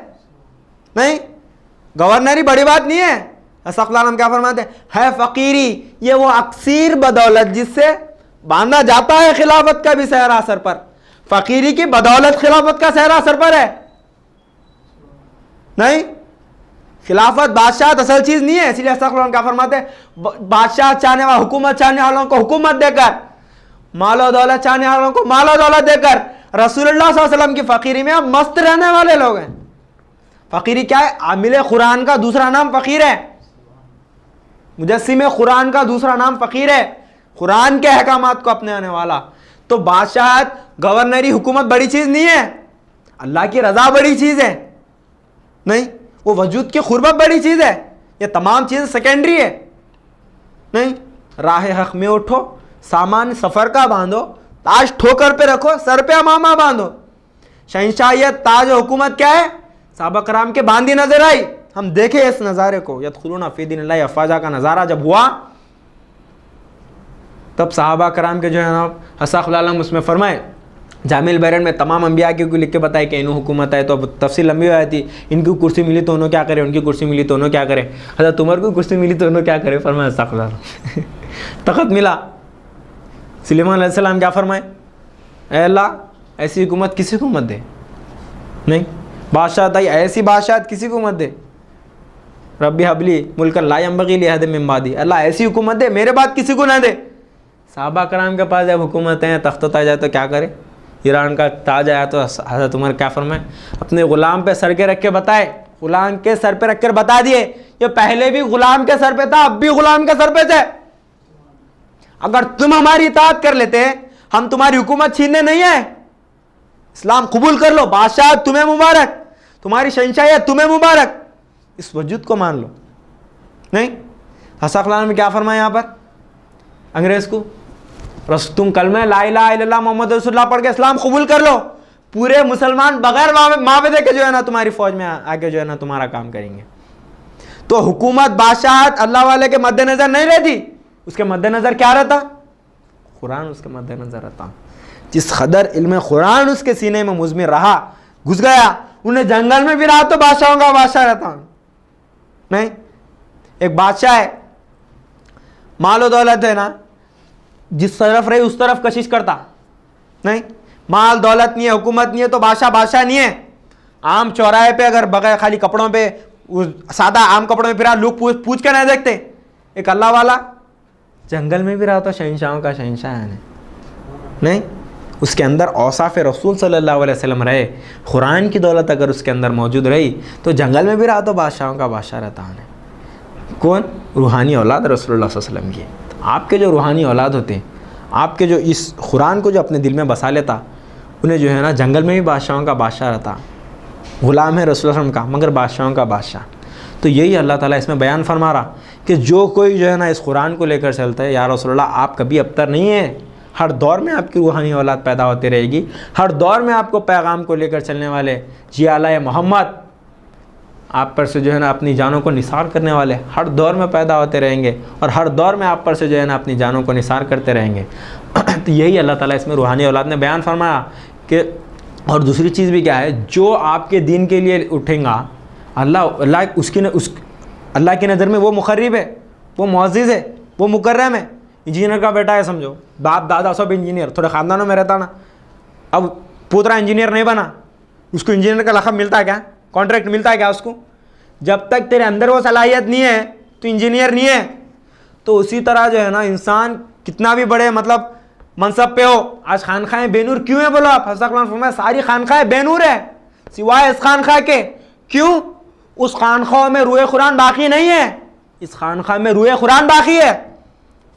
نہیں گورنری بڑی بات نہیں ہے۔ اسحاق العالم کیا فرماتے ہیں؟ ہے فقیری، یہ وہ اکثیر بدولت جس سے باندھا جاتا ہے خلافت کا بھی صحرا سر پر، فقیری کی بدولت خلافت کا صحرا سر پر ہے۔ نہیں، خلافت بادشاہت اصل چیز نہیں ہے، اس لیے اسحاق العالم کیا فرماتے ہیں؟ بادشاہ چاہنے والے، حکومت چاہنے والوں کو حکومت دے کر مال و دولت چاہنے والوں کو مال و دولت دے کر رسول اللہ صلی اللہ علیہ وسلم کی فقیری میں مست رہنے والے لوگ ہیں. فقیری کیا ہے؟ عامل قرآن کا دوسرا نام فقیر ہے. مجسم قرآن کا دوسرا نام فقیر ہے. قرآن کے احکامات کو اپنے آنے والا. تو بادشاہت، گورنری حکومت بڑی چیز نہیں ہے. اللہ کی رضا بڑی چیز ہے نہیں. وہ وجود کی قربت بڑی چیز ہے. یہ تمام چیزیں سیکنڈری ہے نہیں. راہ حق میں اٹھو، سامان سفر کا باندھو، تاج ٹھوکر پہ رکھو، سر پہ امامہ باندھو. شہنشاہیت، تاج و حکومت کیا ہے؟ صحابہ کرام کے باندھی نظر آئی. ہم دیکھیں اس نظارے کو. یدخلون فی دین اللہ افواجا کا نظارہ جب ہوا تب صحابہ کرام کے جو ہے نا حساق العالم اس میں فرمائے. جامع البیان میں تمام انبیاء کی لکھ کے بتائے کہ انہوں حکومت ہے. تو اب تفصیل لمبی ہو جاتی. ان کی کرسی ملی تو انہوں کیا کرے، ان کی کرسی ملی تو انہوں کیا کرے. حضرت عمر کو کرسی ملی تو انہوں کیا کرے. فرمایا حساق العالم تخت ملا. سلیمان علیہ السلام کیا فرمائے؟ اے اللہ ایسی حکومت کسی کو مت دے. نہیں، بادشاہت آئی، ایسی بادشاہت کسی کو مت دے. ربی حبلی ملک لا ینبغی لأحد من بعدی، اللہ ایسی حکومت دے میرے بعد کسی کو نہ دے. صحابہ کرام کے پاس جب حکومتیں ہیں، تخت آ جائے تو کیا کرے. ایران کا تاج آیا تو حضرت عمر کیا فرمائے؟ اپنے غلام پہ سر کے رکھ کے بتائے. غلام کے سر پہ رکھ کر بتا دیے یہ پہلے بھی غلام کے سر پہ تھا، اب بھی غلام کے سر پہ تھے. اگر تم ہماری اطاعت کر لیتے ہم تمہاری حکومت چھیننے نہیں ہے. اسلام قبول کر لو، بادشاہت تمہیں مبارک، تمہاری شہنشاہیت تمہیں مبارک، اس وجود کو مان لو. نہیں، حساق العالم نے کیا فرمایا یہاں پر انگریز کو؟ تم کلمہ لا الہ الا اللہ محمد رسول اللہ پڑھ کے اسلام قبول کر لو، پورے مسلمان بغیر معاوضے کے جو ہے نا تمہاری فوج میں آگے جو ہے نا تمہارا کام کریں گے. تو حکومت، بادشاہت اللہ والے کے مد نظر نہیں رہتی. اس کے مد نظر کیا رہتا؟ قرآن اس کے مد نظر رہتا. جس قدر علم قرآن اس کے سینے میں مضمر رہا، گھس گیا، انہیں جنگل میں بھی رہا تو بادشاہوں کا بادشاہ رہتا. نہیں، ایک بادشاہ ہے، مال و دولت ہے نا، جس طرف رہی اس طرف کشش کرتا. نہیں، مال دولت نہیں ہے، حکومت نہیں ہے تو بادشاہ نہیں ہے. عام چوراہے پہ اگر بغیر خالی کپڑوں پہ، سادہ عام کپڑوں میں پھرا، لوگ پوچھ کے نہیں دیکھتے. ایک اللہ والا جنگل میں بھی رہا تو شہنشاہوں کا شہنشاہ ہے. نہیں، اس کے اندر اوصاف رسول صلی اللہ علیہ وسلم رہے، قرآن کی دولت اگر اس کے اندر موجود رہی تو جنگل میں بھی رہا تو بادشاہوں کا بادشاہ رہتا ہے. کون؟ روحانی اولاد رسول اللہ صلی اللہ علیہ وسلم کی. آپ کے جو روحانی اولاد ہوتے ہیں، آپ کے جو اس قرآن کو جو اپنے دل میں بسا لیتا، انہیں جو ہے نا جنگل میں بھی بادشاہوں کا بادشاہ رہتا. غلام ہے رسول اللہ علیہ وسلم کا مگر بادشاہوں کا بادشاہ. تو یہی اللہ تعالیٰ اس میں بیان فرما رہا کہ جو کوئی جو ہے نا اس قرآن کو لے کر چلتا ہے، یا رسول اللہ آپ کبھی ابتر نہیں ہیں. ہر دور میں آپ کی روحانی اولاد پیدا ہوتی رہے گی. ہر دور میں آپ کو پیغام کو لے کر چلنے والے جی اعلیٰ محمد آپ پر سے جو ہے نا اپنی جانوں کو نثار کرنے والے ہر دور میں پیدا ہوتے رہیں گے، اور ہر دور میں آپ پر سے جو ہے نا اپنی جانوں کو نثار کرتے رہیں گے. تو یہی اللہ تعالیٰ اس میں روحانی اولاد نے بیان فرمایا کہ. اور دوسری چیز بھی کیا ہے، جو آپ کے دین کے لیے اٹھیں گا، اللہ کی نظر میں وہ مخرب ہے، وہ معزز ہے، وہ مکرم ہے. انجینئر کا بیٹا ہے سمجھو، باپ دادا سب انجینئر، تھوڑے خاندانوں میں رہتا نا. اب پوترا انجینئر نہیں بنا، اس کو انجینئر کا لقب ملتا ہے کیا؟ کانٹریکٹ ملتا ہے کیا اس کو؟ جب تک تیرے اندر وہ صلاحیت نہیں ہے تو انجینئر نہیں ہے. تو اسی طرح جو ہے نا انسان کتنا بھی بڑے مطلب منصب پہ ہو. آج خانقاہیں بے نور کیوں ہیں بولو آپ؟ حضرت اللہ فرمایا ساری خانقاہیں بے نور ہے سوائے اس خانقاہ کے. کیوں؟ اس خانقاہ میں روح قرآن باقی نہیں ہے، اس خانقاہ میں روح قرآن باقی ہے.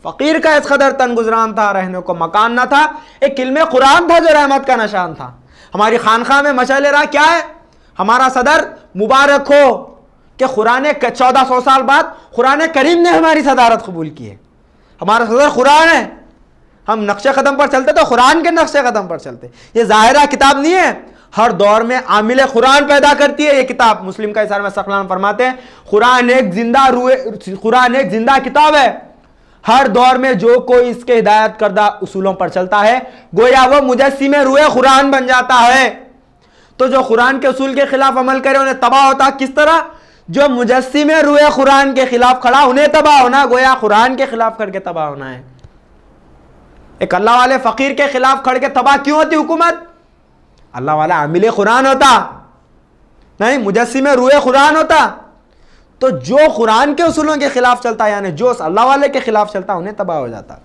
فقیر کا اس قدر تن گزران تھا، رہنے کو مکان نہ تھا، ایک علم قرآن تھا جو رحمت کا نشان تھا. ہماری خانقاہ میں مشعل راہ کیا ہے؟ ہمارا صدر مبارک ہو کہ 1400 سال بعد قرآن کریم نے ہماری صدارت قبول کی ہے. ہمارا صدر قرآن ہے. ہم نقش قدم پر چلتے تو قرآن کے نقش قدم پر چلتے. یہ ظاہرہ کتاب نہیں ہے، ہر دور میں عامل قرآن پیدا کرتی ہے یہ کتاب. مسلم کا اظہار میں سقلان فرماتے ہیں قرآن ایک زندہ کتاب ہے. ہر دور میں جو کوئی اس کے ہدایت کردہ اصولوں پر چلتا ہے گویا وہ مجسم روح قرآن بن جاتا ہے. تو جو قرآن کے اصول کے خلاف عمل کرے انہیں تباہ ہوتا. کس طرح؟ جو مجسم روح قرآن کے خلاف کھڑا انہیں تباہ ہونا، گویا قرآن کے خلاف کھڑ کے تباہ ہونا ہے. ایک اللہ والے فقیر کے خلاف کھڑ کے تباہ کیوں ہوتی حکومت؟ اللہ والا عامل قرآن ہوتا، نہیں مجسم روح قرآن ہوتا. تو جو قرآن کے اصولوں کے خلاف چلتا یعنی جو اللہ والے کے خلاف چلتا انہیں تباہ ہو جاتا.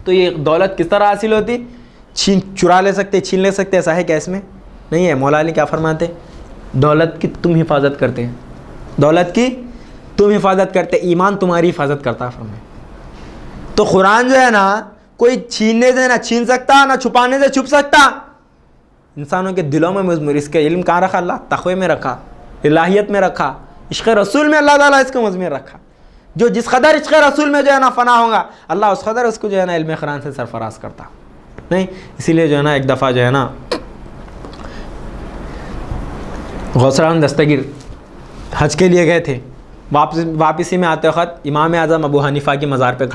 تو یہ دولت کس طرح حاصل ہوتی؟ چرا لے سکتے، چھین لے سکتے، ایسا ہے کیا اس میں؟ نہیں ہے۔ مولا علی کیا فرماتے؟ دولت کی تم حفاظت کرتے ہیں، دولت کی تم حفاظت کرتے، ایمان تمہاری حفاظت کرتا ہے فرمائے۔ تو قرآن جو ہے نا کوئی چھیننے سے نہ چھین سکتا، نہ چھپانے سے چھپ سکتا۔ انسانوں کے دلوں میں مضمر، اس کا علم کہاں رکھا؟ اللہ تقوی میں رکھا، الہیت میں رکھا، عشق رسول میں اللہ تعالیٰ اس کو مضمر رکھا۔ جو جس قدر عشق رسول میں جو ہے نا فنا ہوگا، اللہ اس قدر اس کو جو ہے نا علم قرآن سے سرفراز کرتا نہیں۔ اسی لیے جو ہے نا ایک دفعہ جو ہے نا غوث العالم دستگیر حج کے لیے گئے تھے، واپسی میں آتے وقت امام اعظم ابو حنیفہ کی مزار پہ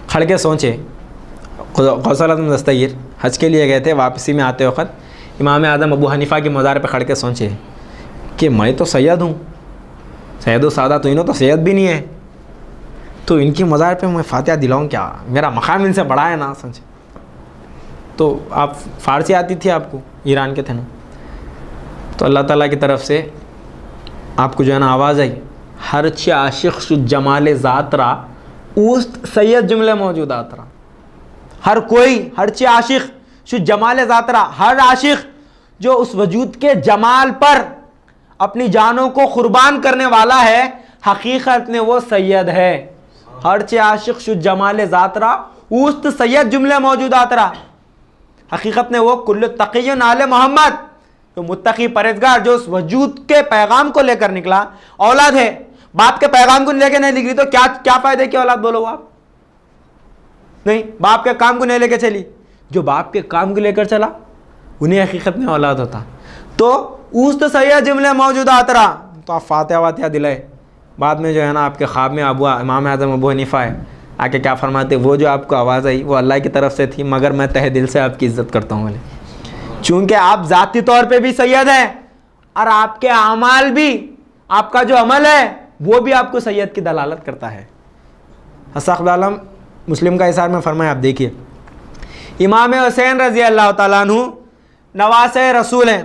کھڑ کے سوچے۔ غوث العالم دستگیر حج کے لیے گئے تھے، واپسی میں آتے وقت امام اعظم ابو حنیفہ کی مزار پہ کھڑ کے سوچے کہ میں تو سید ہوں، سید و سادہ، تو انہوں تو سید بھی نہیں ہے، تو ان کی مزار پہ میں فاتحہ دلاؤں کیا؟ میرا مقام ان سے بڑا ہے نا۔ سمجھے؟ تو آپ فارسی آتی تھی آپ کو، ایران کے تھے نا، تو اللہ تعالیٰ کی طرف سے آپ کو جو ہے نا آواز آئی، ہرچ عاشق شد جمال ذات را اوست سید جملے موجودات را۔ ہر کوئی، ہرچ عاشق شد جمال ذات را، ہر عاشق جو اس وجود کے جمال پر اپنی جانوں کو قربان کرنے والا ہے، حقیقت میں وہ سید ہے۔ ہرچ عاشق شد جمال ذات را اوست سید جملے موجودات را، حقیقت میں وہ کل تقی آل محمد، تو متقی پرہیزگار جو اس وجود کے پیغام کو لے کر نکلا، اولاد ہے، باپ کے پیغام کو لے کے نہیں نکلی تو کیا فائدے کی اولاد بولو آپ؟ نہیں، باپ کے کام کو نہیں لے کے چلی، جو باپ کے کام کو لے کر چلا انہیں حقیقت میں اولاد ہوتا۔ تو اوست سید جملے موجودات رہا، تو آپ فاتحہ واتحہ دلائے۔ بعد میں جو ہے نا آپ کے خواب میں امام اعظم ابو حنیفہ ہے، آ کے کیا فرماتے؟ وہ جو آپ کو آواز آئی وہ اللہ کی طرف سے تھی، مگر میں تہ دل سے آپ کی عزت کرتا ہوں، چونکہ آپ ذاتی طور پہ بھی سید ہیں اور آپ کے اعمال بھی، آپ کا جو عمل ہے وہ بھی آپ کو سید کی دلالت کرتا ہے۔ حسق عالم مسلم کا اثار میں فرمایا، آپ دیکھیے، امام حسین رضی اللہ تعالیٰ عنہ نواسۂ رسول ہیں،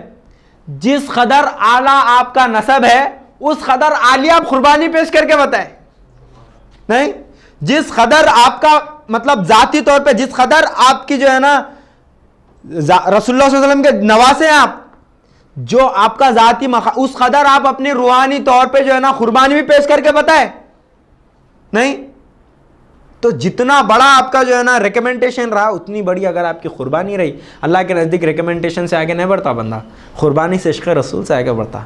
جس قدر اعلیٰ آپ کا نسب ہے اس قدر عالی آپ قربانی پیش کر کے بتائیں۔ نہیں، جس قدر آپ کا مطلب ذاتی طور پہ جس قدر آپ کی جو ہے نا رسول اللہ صلی اللہ علیہ وسلم کے نواسے ہیں آپ، جو آپ کا ذاتی اس قدر آپ اپنی روحانی طور پہ جو ہے نا قربانی بھی پیش کر کے بتائیں۔ نہیں تو جتنا بڑا آپ کا جو ہے نا ریکمنڈیشن رہا، اتنی بڑی اگر آپ کی قربانی رہی، اللہ کے نزدیک ریکمنڈیشن سے آگے نہیں بڑھتا بندہ، قربانی سے عشق رسول سے آگے بڑھتا۔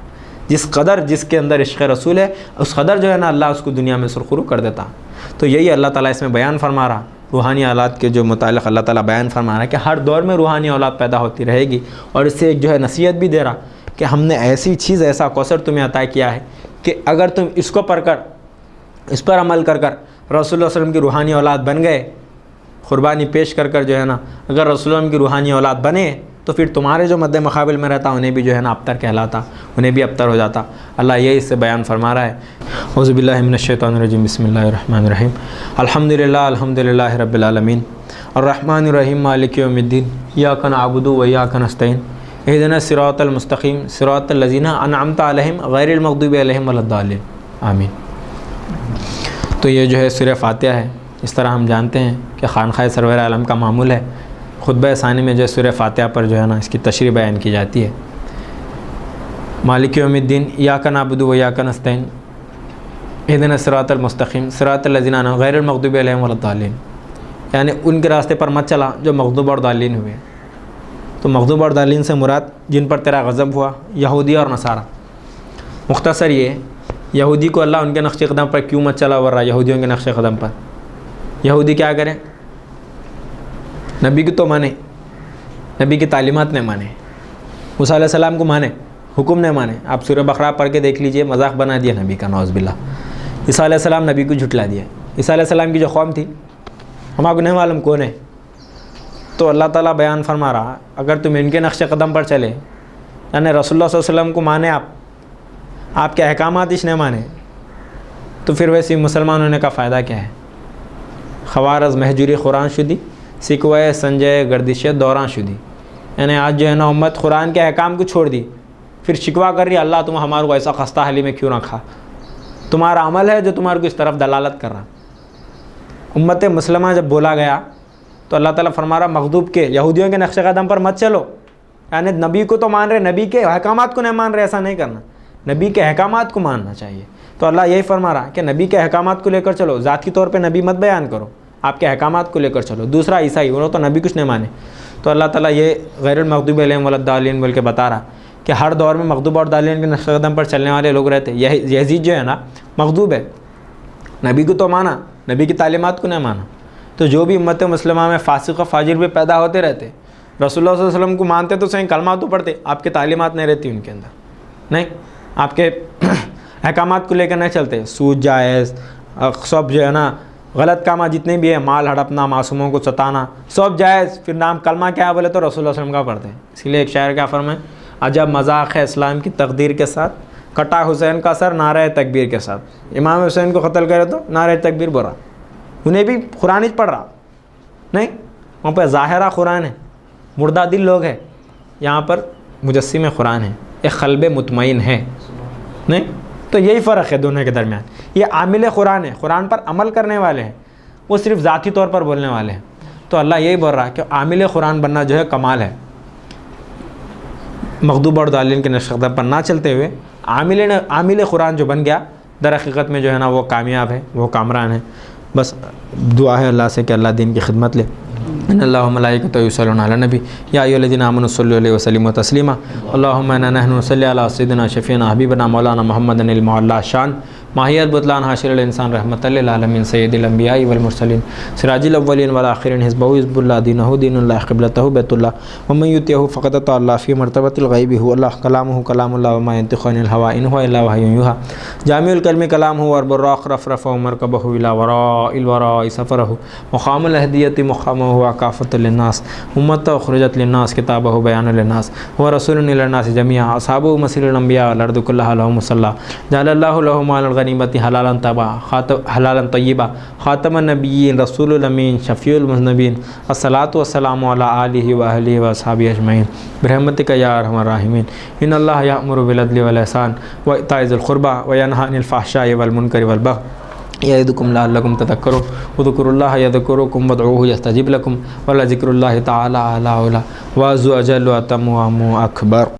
جس قدر جس کے اندر عشق رسول ہے اس قدر جو ہے نا اللہ اس کو دنیا میں سرخرو کر دیتا۔ تو یہی اللہ تعالیٰ اس میں بیان فرما رہا، روحانی اولاد کے جو متعلق اللہ تعالیٰ بیان فرما رہا ہے کہ ہر دور میں روحانی اولاد پیدا ہوتی رہے گی، اور اس سے ایک جو ہے نصیحت بھی دے رہا کہ ہم نے ایسی چیز، ایسا کوثر تمہیں عطا کیا ہے کہ اگر تم اس کو پڑھ کر، اس پر عمل کر کر رسول اللہ صلی اللہ علیہ وسلم کی روحانی اولاد بن گئے، قربانی پیش کر کر جو ہے نا اگر رسول اللہ صلی اللہ علیہ وسلم کی روحانی اولاد بنے، تو پھر تمہارے جو مد مقابل میں رہتا انہیں بھی جو ہے نا ابتر کہلاتا، انہیں بھی ابتر ہو جاتا۔ اللہ یہی اس سے بیان فرما رہا ہے۔ اعوذ باللہ من الشیطان الرجیم، بسم اللہ الرحمن الرحیم، الحمدللہ رب العالمین، الرحمن الرحیم، مالک یوم الدین، ایاک نعبد و ایاک نستعین، اہدنا الصراط المستقیم، صراط الذین انعمت علیہم غیر المغضوب علیہم ولا الضالین، آمین۔ تو یہ جو ہے سورہ فاتحہ ہے، اس طرح ہم جانتے ہیں کہ خانقاہ سرور عالم کا معمول ہے، خطبہ ثانی میں جو سورہ فاتحہ پر جو ہے نا اس کی تشریح بیان کی جاتی ہے۔ مالک یوم الدین، ایاک نعبد و ایاک نستعین، اہدنا الصراط المستقیم، صراط الذین انعمت غیر المغضوب علیہم ولا الضالین، یعنی ان کے راستے پر مت چلا جو مغضوب اور ضالین ہوئے۔ تو مغضوب اور ضالین سے مراد جن پر تیرا غضب ہوا، یہودی اور نصارہ۔ مختصر یہ، یہودی کو اللہ ان کے نقش قدم پر کیوں مت چلا ور رہا، یہودیوں کے نقش قدم پر؟ یہودی کیا کریں؟ نبی کی تو مانے، نبی کی تعلیمات نہیں مانے، موسیٰ علیہ السلام کو مانے، حکم نہیں مانے۔ آپ سورہ بقرہ پڑھ کے دیکھ لیجئے، مذاق بنا دیا نبی کا، نعوذ باللہ۔ عیسیٰ علیہ السلام نبی کو جھٹلا دیا۔ عیسیٰ علیہ السلام کی جو قوم تھی، ہم آپ کو نہیں معلوم کون ہے، تو اللہ تعالیٰ بیان فرما رہا اگر تم ان کے نقش قدم پر چلے، یعنی رسول اللہ صلی اللہ علیہ وسلم کو مانے، آپ کے احکامات اس نے مانے، تو پھر ویسے مسلمان ہونے کا فائدہ کیا ہے؟ خوارز مہجوری قرآن شدی، سکوائے سنجے گردش دوران شدی، یعنی آج جو ہے نا امت قرآن کے احکام کو چھوڑ دی، پھر شکوا کر رہی اللہ تم ہمارے کو ایسا خستہ حالی میں کیوں رکھا؟ تمہارا عمل ہے جو تمہارے کو اس طرف دلالت کر رہا۔ امت مسلمہ جب بولا گیا تو اللہ تعالیٰ فرما رہا مغضوب کے یہودیوں کے نقش قدم پر مت چلو، یعنی نبی کو تو مان رہے، نبی کے احکامات کو نہیں مان رہے، ایسا نہیں کرنا، نبی کے احکامات کو ماننا چاہیے۔ تو اللہ یہی فرما رہا کہ نبی کے احکامات کو لے کر چلو، ذاتی طور پہ نبی مت بیان کرو، آپ کے احکامات کو لے کر چلو۔ دوسرا عیسائی، انہوں تو نبی کچھ نہیں مانے، تو اللہ تعالیٰ یہ غیر المغضوب علیہم ولا الضالین بول کے بتا رہا کہ ہر دور میں مغضوب اور ضالین کے نقش قدم پر چلنے والے لوگ رہتے۔ یزید جو ہے نا مغضوب ہے، نبی کو تو مانا، نبی کی تعلیمات کو نہیں مانا۔ تو جو بھی امت مسلمہ میں فاسق و فاجر بھی پیدا ہوتے رہتے، رسول اللہ صلی اللہ علیہ وسلم کو مانتے تو صحیح، کلمہ تو پڑھتے، آپ کی تعلیمات نہیں رہتی ان کے اندر، نہیں آپ کے احکامات کو لے کر نہیں چلتے، سود جائز، سب جو ہے نا غلط کام جتنے بھی ہیں، مال ہڑپنا، معصوموں کو ستانا، سب جائز، پھر نام کلمہ کیا بولے تو رسول اللہ صلی اللہ علیہ وسلم کا پڑھتے ہیں۔ اسی لیے ایک شاعر کیا فرمائے، عجب مذاق ہے اسلام کی تقدیر کے ساتھ، کٹا حسین کا سر نعرہ تکبیر کے ساتھ۔ امام حسین کو قتل کرے تو نعرہ تکبیر بول رہا، انہیں بھی قرآن ہی پڑھ رہا، نہیں وہاں پہ ظاہرہ قرآن ہے، مردہ دل لوگ ہیں، یہاں پر مجسم قرآن ہے، ایک قلب مطمئن ہے، نہیں تو یہی فرق ہے دونوں کے درمیان۔ یہ عامل قرآن ہے، قرآن پر عمل کرنے والے ہیں، وہ صرف ذاتی طور پر بولنے والے ہیں۔ تو اللہ یہی بول رہا ہے کہ عامل قرآن بننا جو ہے کمال ہے، مغضوب اور ضالین کے نقش قدم پر نہ چلتے ہوئے عامل قرآن جو بن گیا در حقیقت میں جو ہے نا وہ کامیاب ہے، وہ کامران ہے۔ بس دعا ہے اللہ سے کہ اللہ دین کی خدمت لے۔ ان اللہ و ملائکتہ یصلون علی النبی یا ایھا الذین آمنوا صلوا علیہ وسلموا تسلیما اللهم انا نحن نصلی علی سیدنا شفیعنا حبیبنا مولانا محمد المعلی شان ماہیت بطلان حاشر الانسان رحمۃ للعالمین سید الانبیاء والمرسلین سراج الاولین والآخرین حزبہ حزب اللہ دینہ دین اللہ قبلتہ بیت اللہ ومن یطیعہ فقد اطاع اللہ فی مرتبۃ الغیب هو اللہ کلامہ کلام اللہ وما ینطق عن الہوی ان هو الا وحی یوحی جامع الکلم کلامہ والبراق رفرفہ مرکبہ الی وراء الوراء سفرہ مقام الہدیۃ مقامہ وکافۃ للناس امۃ اخرجت للناس کتابہ بیان للناس ورسول الی الناس جميعا اصحابہ مسیر الانبیاء والارض کلھا لهم صلی جعل اللہ له مال غنیمت حلالا طیبا خاتم النبیین رسول الامین شفیع المذنبین الصلاۃ والسلام علی آلہ واہلہ واصحابہ اجمعین برحمتک یا ارحم الراحمین ان اللہ یأمر بالعدل والاحسان وایتاء ذی القربی وینہی عن الفحشاء والمنکر والبغی یعظکم لعلکم تذکرون اذکروا اللہ یذکرکم وادعوہ یستجب لکم ولذکر اللہ تعالی اعلی واعز واجل واتم واعظم اکبر۔